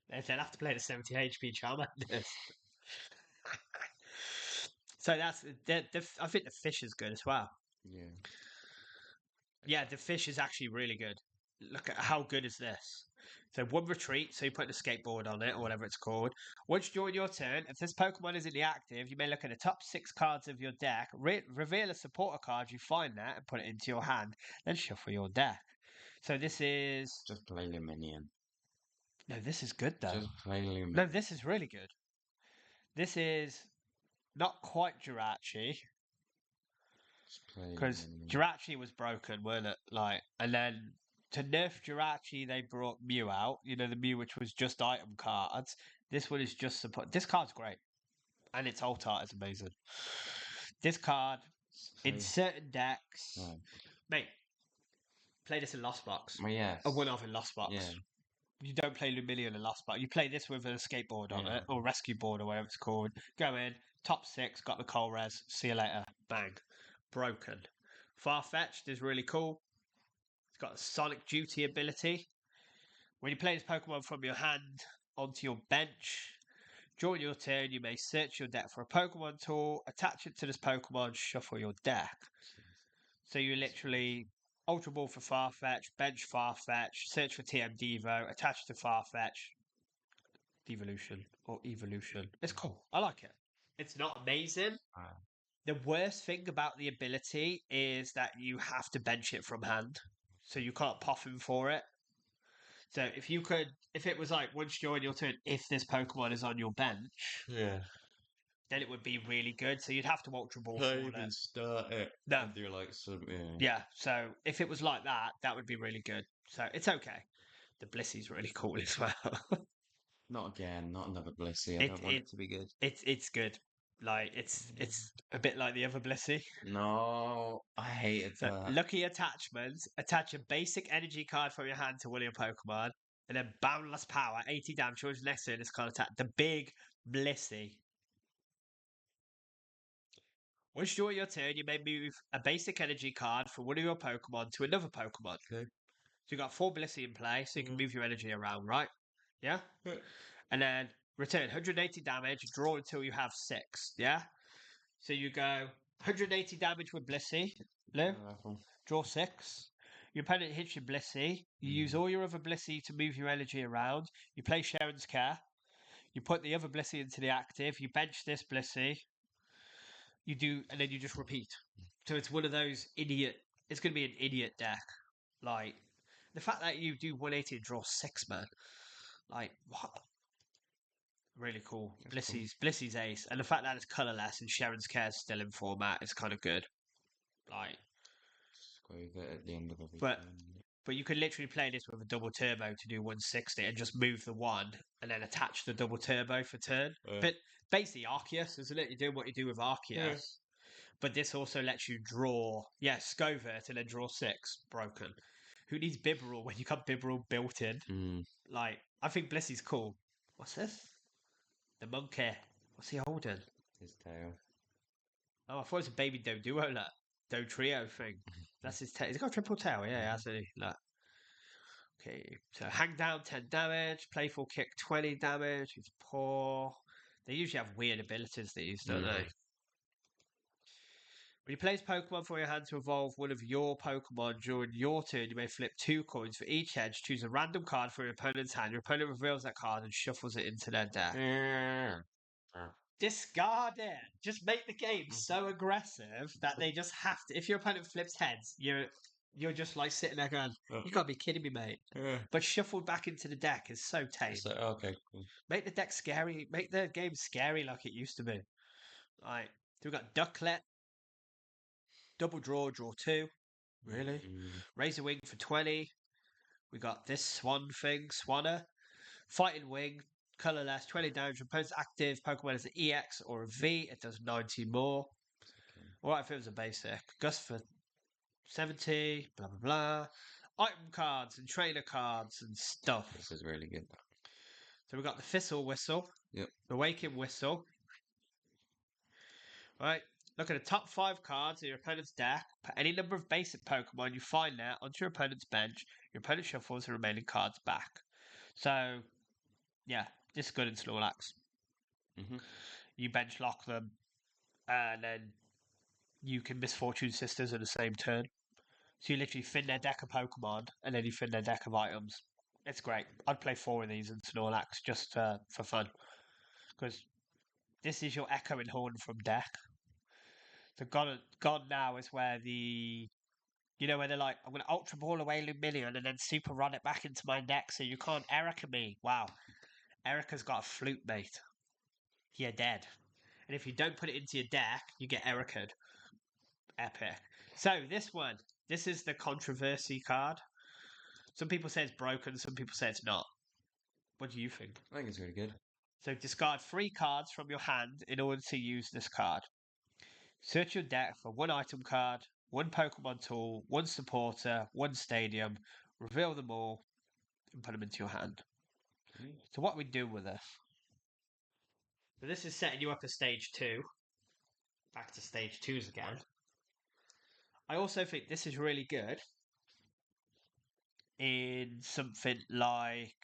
They'll have to play the 70 HP Charmanders. So that's I think the fish is good as well. Yeah. Yeah, the fish is actually really good. Look at how good is this. So 1 retreat, so you put the skateboard on it or whatever it's called. Once during your turn, if this Pokemon is in the active, you may look at the top 6 cards of your deck, reveal a supporter card you find there and put it into your hand, then shuffle your deck. So this is... Just play Luminion. No, this is good though. Just play Luminion. No, this is really good. This is not quite Jirachi. Because Jirachi was broken, weren't it? Like, and then to nerf Jirachi, they brought Mew out. You know, the Mew which was just item cards. This one is just support. This card's great, and its alt art is amazing. This card in certain decks, mate, play this in Lost Box. Well, yes. A one-off in Lost Box. Yeah. You don't play Luminion in Lost Box. You play this with a skateboard on it, or rescue board, or whatever it's called. Go in, top 6, got the Coal Res. See you later. Bang. Broken. Farfetch'd is really cool. It's got a Sonic Duty ability. When you play this Pokemon from your hand onto your bench, during your turn, you may search your deck for a Pokemon tool, attach it to this Pokemon, shuffle your deck. So you literally Ultra Ball for Farfetch, bench Farfetch, search for TM Devo, attach to Farfetch, Devolution or Evolution. It's cool. I like it. It's not amazing. The worst thing about the ability is that you have to bench it from hand. So you can't pop him for it. So if it was like once during your turn, if this Pokemon is on your bench, then it would be really good. So you'd have to Ultra Ball for it. Start it. No. Do like some, Yeah, so if it was like that, that would be really good. So it's okay. The Blissy's really cool as well. Not again, not another Blissey. I don't want it to be good. It's good. Like it's a bit like the other Blissey. No, I hated So that. lucky attachments. Attach a basic energy card from your hand to one of your Pokemon. And then Boundless Power, 80 damage towards next turn. This card attack. The Big Blissey. Once during your turn, you may move a basic energy card from one of your Pokemon to another Pokemon. Okay. So you got 4 Blissey in play, so you can move your energy around, right? Yeah? Yeah. And then return 180 damage, draw until you have 6, yeah? So you go 180 damage with Blissey, Lou, draw 6. Your opponent hits your Blissey, you use all your other Blissey to move your energy around, you play Sharon's Care, you put the other Blissey into the active, you bench this Blissey, you do, and then you just repeat. So it's one of those it's going to be an idiot deck. Like, the fact that you do 180 and draw 6, man. Like, what? Really cool. Blissey's ace. And the fact that it's colorless and Sharon's Care is still in format is kind of good. Like, at the end of every but turn. but you could literally play this with a double turbo to do 160 and just move the 1 and then attach the double turbo for turn. But basically Arceus, isn't it? You're doing what you do with Arceus. But this also lets you draw, Scovert and then draw 6. Broken. Who needs Bibarel when you got Bibarel built in? Like, I think Blissey's cool. What's this? The monkey. What's he holding? His tail. Oh, I thought it was a baby Doduo, look. Dodrio thing. That's his tail. He's got a triple tail, yeah, hasn't he? Look. Okay, so hang down 10 damage, playful kick 20 damage. He's poor. They usually have weird abilities, these, don't they? When you place Pokemon from your hand to evolve one of your Pokemon during your turn, you may flip 2 coins for each edge. Choose a random card from your opponent's hand. Your opponent reveals that card and shuffles it into their deck. Discard it. Just make the game so aggressive that they just have to. If your opponent flips heads, you're just like sitting there going, "You gotta be kidding me, mate." But shuffled back into the deck is so tame. So, okay, cool. Make the deck scary. Make the game scary like it used to be. Right. So we've got Ducklet. Double draw 2. Really? Razor Wing for 20. We got this Swan thing, Swanner. Fighting Wing, colorless, 20 damage. Opponent's active Pokemon is an EX or a V. It does 90 more. Alright, if it was a basic. Gust for 70, blah, blah, blah. Item cards and trainer cards and stuff. This is really good. So we got the Thistle Whistle. Yep. The Waking Whistle. Right. Look at the top 5 cards in your opponent's deck. Put any number of basic Pokemon you find there onto your opponent's bench. Your opponent shuffles the remaining cards back. So, yeah, this is good in Snorlax. You bench lock them, and then you can Misfortune Sisters in the same turn. So you literally thin their deck of Pokemon, and then you thin their deck of items. It's great. I'd play 4 of these in Snorlax just for fun. Because this is your Echoing Horn from deck. So gone now is where where they're like, I'm going to Ultra Ball away Lumineon and then Super Run it back into my deck so you can't Erica me. Wow. Erica's got a flute, mate. You're dead. And if you don't put it into your deck, you get Erica'd. Epic. So this is the controversy card. Some people say it's broken, some people say it's not. What do you think? I think it's really good. So discard 3 cards from your hand in order to use this card. Search your deck for 1 item card, 1 Pokemon tool, 1 supporter, 1 stadium, reveal them all, and put them into your hand. So what we do with this? So this is setting you up for stage 2. Back to stage 2s again. I also think this is really good in something like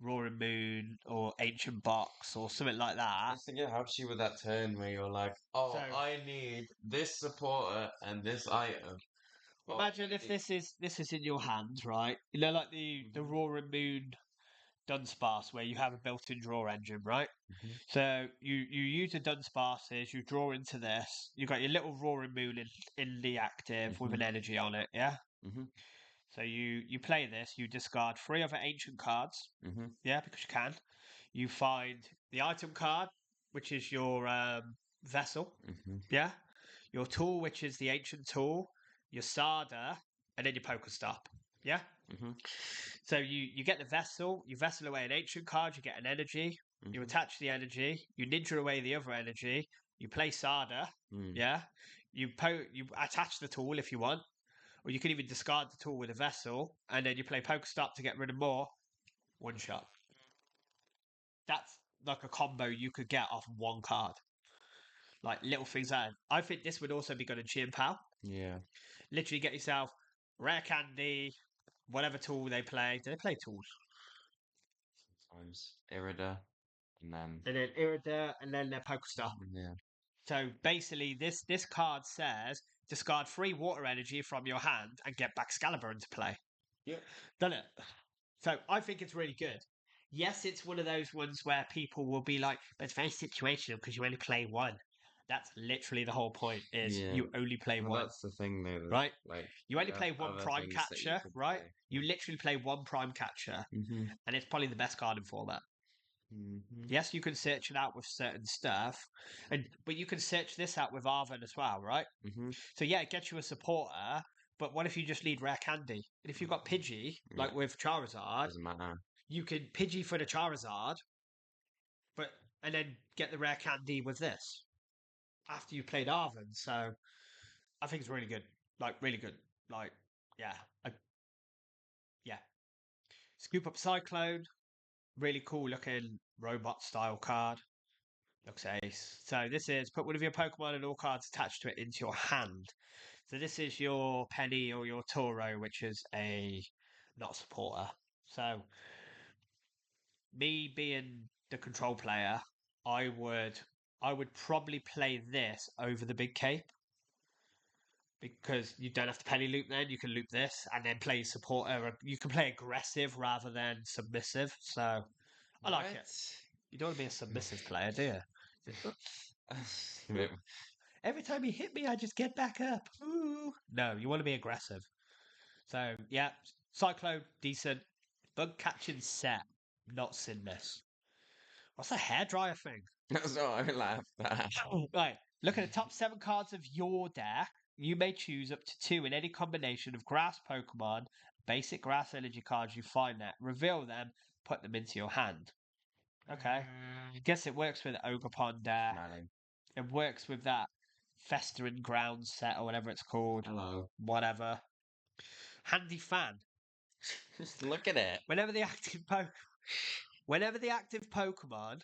Roaring Moon or Ancient Box or something like that. I think it helps you with that turn where you're like, I need this supporter and this item. Imagine if this is in your hand, right? You know, like the Roaring Moon Dunsparce where you have a built-in draw engine, right? So you use the Dunsparces, you draw into this, you got your little Roaring Moon in the active with an energy on it, yeah? So you play this, you discard 3 other ancient cards, yeah, because you can. You find the item card, which is your vessel, yeah? Your tool, which is the ancient tool, your Sada, and then your Pokestop, yeah? So you get the vessel, you vessel away an ancient card, you get an energy, you attach the energy, you ninja away the other energy, you play Sada, yeah? You attach the tool if you want, or you can even discard the tool with a vessel, and then you play Pokestop to get rid of more. One shot. That's like a combo you could get off one card. Like little things like that. I think this would also be good in Chien Pao. Yeah. Literally get yourself rare candy, whatever tool they play. Do they play tools? Sometimes Irida, and then And then Irida, and then their Pokestop. yeah. So basically, this card says discard 3 water energy from your hand and get Baxcalibur into play. Yep. Done it. So I think it's really good. Yes, it's one of those ones where people will be like, but it's very situational because you only play one. That's literally the whole point. Is Yeah. you only play Well, one, that's the thing, though. right? Like You only have play one other prime things that you catcher, could right? play. You literally play one prime catcher, Mm-hmm. and it's probably the best card in format. Mm-hmm. Yes, you can search it out with certain stuff, but you can search this out with Arven as well, right? Mm-hmm. So yeah, it gets you a supporter, but what if you just need rare candy? And if you've got Pidgey, like Yeah. with Charizard, Doesn't matter. you could Pidgey for the Charizard, and then get the rare candy with this after you played Arven. So I think it's really good, like really good, like yeah, yeah. Scoop up Cyclone, really cool looking robot style card. Looks ace. So this is put one of your Pokemon and all cards attached to it into your hand. So this is your Penny or your Toro, which is a not supporter. So me being the control player, I would probably play this over the big cape because you don't have to penny loop then. You can loop this and then play supporter. You can play aggressive rather than submissive. So I like it. You don't want to be a submissive player, do you? What? Every time you hit me, I just get back up. Ooh. No, you want to be aggressive. So, yeah, Cyclone, decent. Bug catching set, not sinless. What's the hairdryer thing? That's what I laughed at. Right, look at the top 7 cards of your deck. You may choose up to 2 in any combination of grass Pokemon, basic grass energy cards you find there. Reveal them, put them into your hand. Okay. Guess it works with Ogerpon there. Smiling. It works with that Festering Ground set or whatever it's called. Hello. Whatever. Handy Fan. Just look at it. Whenever the active Pokemon,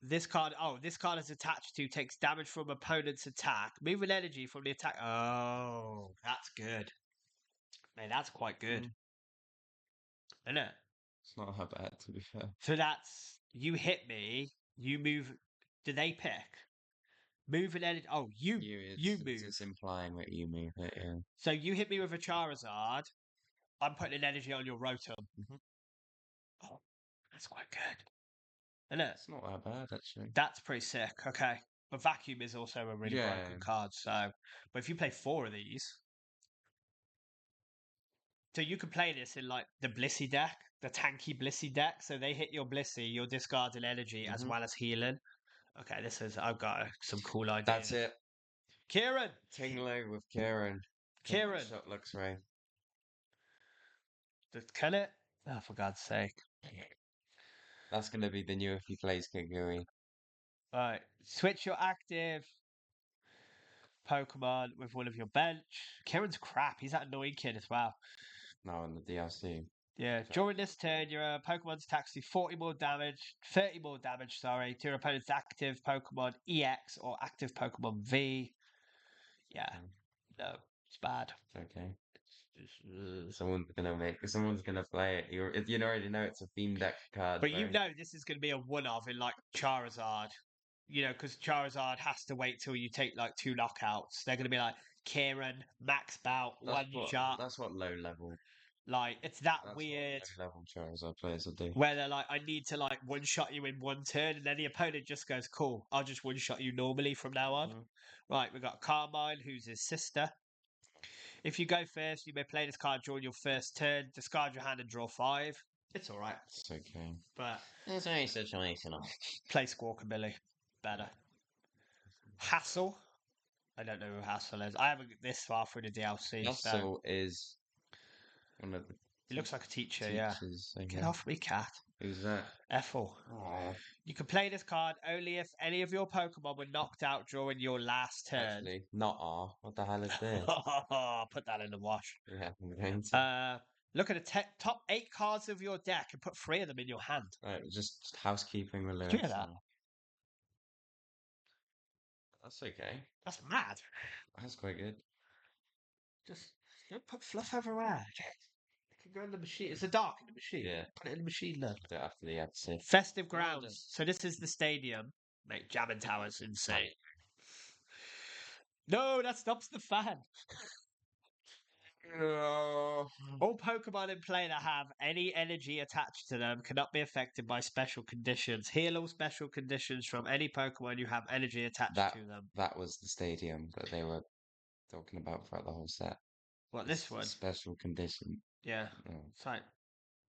this card is attached to takes damage from opponent's attack. Moving energy from the attack. Oh, that's good. Man, that's quite good. Isn't it? It's not that bad, to be fair. So that's you hit me, you move. Do they pick? Moving energy. Oh, you move. It's implying that you move it, yeah. So you hit me with a Charizard. I'm putting an energy on your Rotom. Mhm. Oh, that's quite good. Isn't it? It's not that bad, actually. That's pretty sick. Okay. But Vacuum is also a really Yeah. broken card. So, but if you play 4 of these, so you could play this in like the Blissey deck, the tanky Blissey deck. So they hit your Blissey, you're discarding energy as Mhm. well as healing. Okay, I've got some cool ideas. That's it. Kieran! Tinglo with Kieran. Kieran! Shot looks right. Just kill it? Oh, for God's sake. That's going to be the new if he plays Kigui. Alright, switch your active Pokemon with one of your bench. Kieran's crap. He's that annoying kid as well. No, in the DLC. Yeah, during this turn, your Pokemon's attacks do 30 more damage, to your opponent's active Pokemon EX or active Pokemon V. Yeah, no, it's bad. Okay. Just, Someone's gonna play it. You already know it's a theme deck card. But you right? know this is going to be a one-of in like Charizard. You know, because Charizard has to wait till you take like 2 knockouts. They're going to be like, Kieran, max bout, one shot. That's what low level. Like, it's that That's weird. what low level Charizard players will do. Where they're like, I need to like one shot you in one turn, and then the opponent just goes, cool, I'll just one shot you normally from now on. Mhm. Right, we've got Carmine, who's his sister. If you go first, you may play this card during your first turn, discard your hand and draw 5. It's alright. It's okay. But It's only situational. play Squawkabilly. Better. Hassel. I don't know who Hassel is. I haven't got this far through the DLC. So Hassel is one of the he looks like a teacher, yeah. teachers. Get off me, cat. Who's that? Ethel. Oh, You can play this card only if any of your Pokemon were knocked out during your last turn. actually, not R. What the hell is this? Put that in the wash. Yeah, I'm going to. Look at the top 8 cards of your deck and put 3 of them in your hand. Right, just housekeeping with Did you hear Lewis. that? That's okay. That's mad. That's quite good. Just don't put fluff everywhere. It can go in the machine. It's a dark in the machine. Yeah. Put it in the machine then. Do it after the episode. Festive Well done. grounds. So this is the stadium. Mate, Jamming Tower's insane. No, that stops the fan. All Pokemon in play that have any energy attached to them cannot be affected by special conditions. Heal all special conditions from any Pokemon you have energy attached That to them. that was the stadium that they were talking about throughout the whole set. What, this one? Special condition. Yeah. Oh, It's like,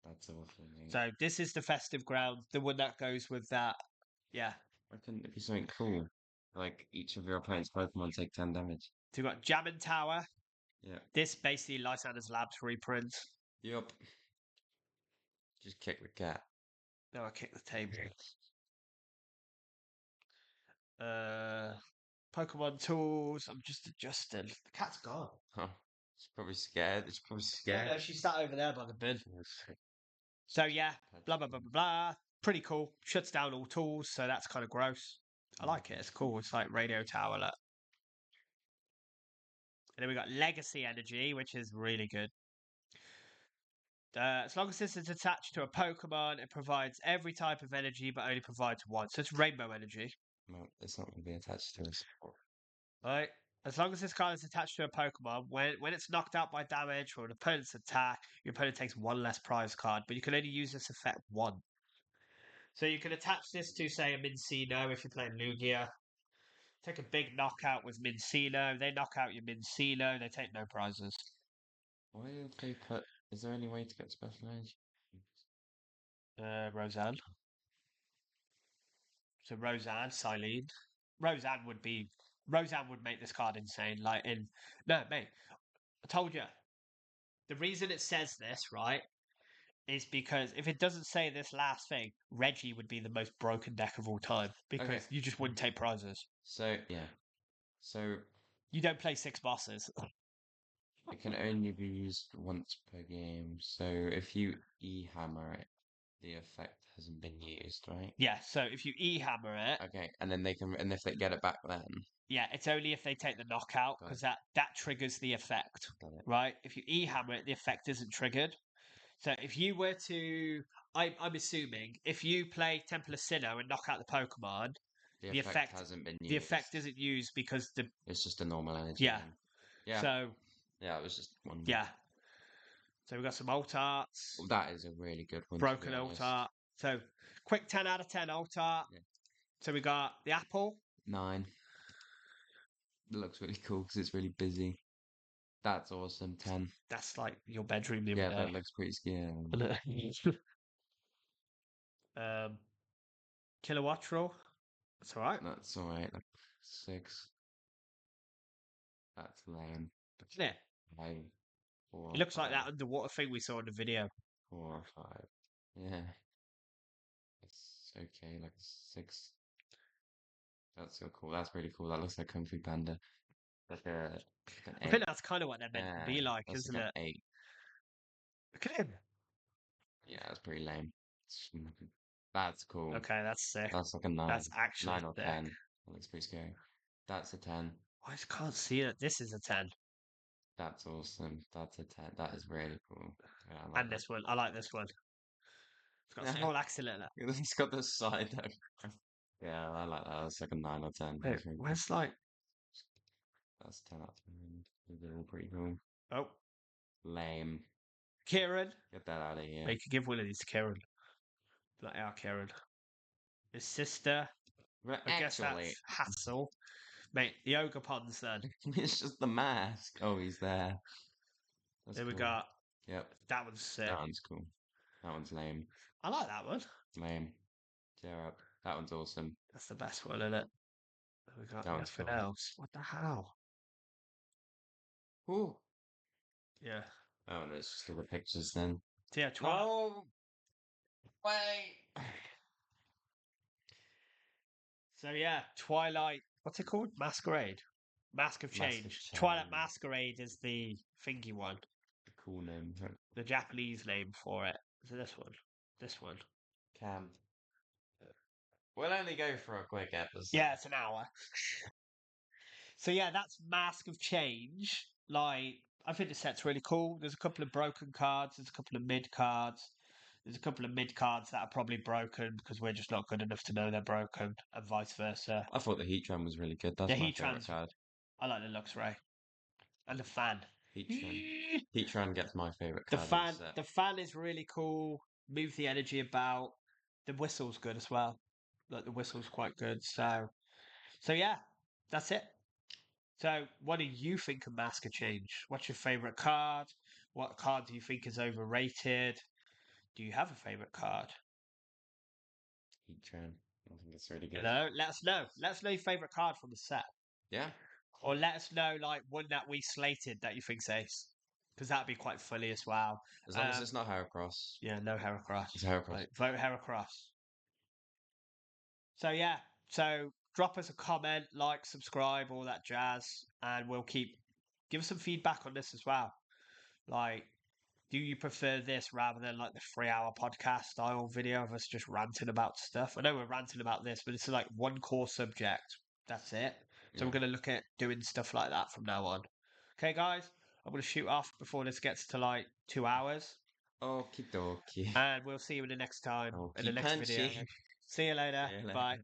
that's awful. Mate. so this is the festive ground, the one that goes with that. Yeah. Why couldn't it be something cool? Like each of your opponent's Pokemon take 10 damage. So we've got Jamming Tower. Yeah. This basically Lysander's Labs reprint. Yup. Just kick the cat. No, I kicked the table. Pokemon tools. I'm just adjusting. The cat's gone. Huh. It's probably scared. It's probably Yeah, scared. she sat over there by the bin. So yeah, blah blah blah blah blah. Pretty cool. Shuts down all tools, so that's kind of gross. I like it. It's cool. It's like Radio Tower. Look. And then we got Legacy Energy, which is really good. As long as this is attached to a Pokemon, it provides every type of energy, but only provides one. So it's Rainbow Energy. No, it's not going to be attached to us. Right? As long as this card is attached to a Pokemon, when it's knocked out by damage or an opponent's attack, your opponent takes one less prize card, but you can only use this effect one. So you can attach this to, say, a Minccino if you're playing Lugia. Take a big knockout with Minccino. They knock out your Minccino. They take no prizes. Why did they put... Is there any way to get special edge? Roseanne. So Roseanne, Silene. Roseanne would make this card insane. No, mate. I told you. The reason it says this, right, is because if it doesn't say this last thing, Reggie would be the most broken deck of all time because Okay. you just wouldn't take prizes. So, yeah. So, You don't play 6 bosses. it can only be used once per game. So, if you E-hammer it, the effect hasn't been used, right? Yeah, so if you E-hammer it, Okay, and then they can... And if they get it back then... yeah, it's only if they take the knockout Got because that triggers the effect, Got it. right? If you E-hammer it, the effect isn't triggered. So if you were to, I'm assuming, if you play Temple of Sinnoh and knock out the Pokemon, The effect hasn't been used. the effect isn't used because the It's just a normal energy. yeah. Then. Yeah. So yeah, it was just one. yeah. So we've got some alt arts. Well, that is a really good one. Broken alt art. So quick 10 out of 10 alt art. Yeah. So we got the apple. 9. It looks really cool because it's really busy. That's awesome. 10. That's like your bedroom the Yeah, other that day. looks pretty scary. Kilowattrel. That's all right. That's alright. Like 6. That's lame. Isn't it? 5. 4. It looks like 5, that underwater thing we saw in the video. 4 or 5. Yeah. It's okay. Like 6. That's so cool. That's really cool. That looks like Kung Fu Panda. Like an I 8. think that's kind of what they're meant to be like, that's isn't like it? an 8. Look at him. Yeah, that's pretty lame. That's cool. Okay, that's sick. That's like a 9. That's actually 9 or sick. 10. That looks pretty scary. That's a 10. I just can't see it. This is a 10. That's awesome. That's a 10. That is really cool. Yeah, I like And this one. I like this one. It's got a small axolotl. that. It's got the side though. Yeah, I like that. That's like a 9 or 10. Wait, That's really cool. where's like... That's 10 out of 10. They're all pretty cool. Oh, Lame. Kieran. Get that out of here. Mate, you could give one of these to Kieran. Like our Kieran. His sister. But I guess actually, that's Hassel. Mate, the Ogerpons then. it's just the mask. Oh, he's there. That's Then we cool. got... Yep. That one's sick. That one's cool. That one's lame. I like that one. Lame. Tear up. That one's awesome. That's the best one, isn't it? Then we got That one's nothing cool. else. What the hell? Ooh. Yeah. Oh, and it's just all the pictures then. So yeah, Oh! Wait. So yeah, Twilight. What's it called? Masquerade. Mask of Mask of Change. Twilight Change. Masquerade is the thingy one. Cool name. The Japanese name for it. So this one. This one. Cam. We'll only go for a quick episode. Yeah, it's an hour. So yeah, that's Mask of Change. Like, I think the set's really cool. There's a couple of broken cards. There's a couple of mid cards. There's a couple of mid cards that are probably broken because we're just not good enough to know they're broken, and vice versa. I thought the Heatran was really good. That's The my favorite Heatran's. card. I like the Luxray and the fan. Heatran. Heatran gets my favorite The card. fan. The fan is really cool. Move the energy about. The whistle's good as well. Like the whistle's quite good. So yeah, that's it. So, what do you think of Mask of Change? What's your favourite card? What card do you think is overrated? Do you have a favourite card? Heatran. I think it's really You good. know, let us know. Let us know your favourite card from the set. Yeah. Or let us know, like, one that we slated that you think's ace. Because that'd be quite funny as well. As long as it's not Heracross. Yeah, no Heracross. It's Heracross. Like, vote Heracross. So, yeah. So, drop us a comment, like, subscribe, all that jazz. And we'll give us some feedback on this as well. Like, do you prefer this rather than like the 3 hour podcast style video of us just ranting about stuff? I know we're ranting about this, but it's like one core subject. That's it. So we're going to look at doing stuff like that from now on. Okay, guys, I'm going to shoot off before this gets to like 2 hours. Okie dokie. And we'll see you in the next time, in the next video. Punchy. See you later. See you later. Bye.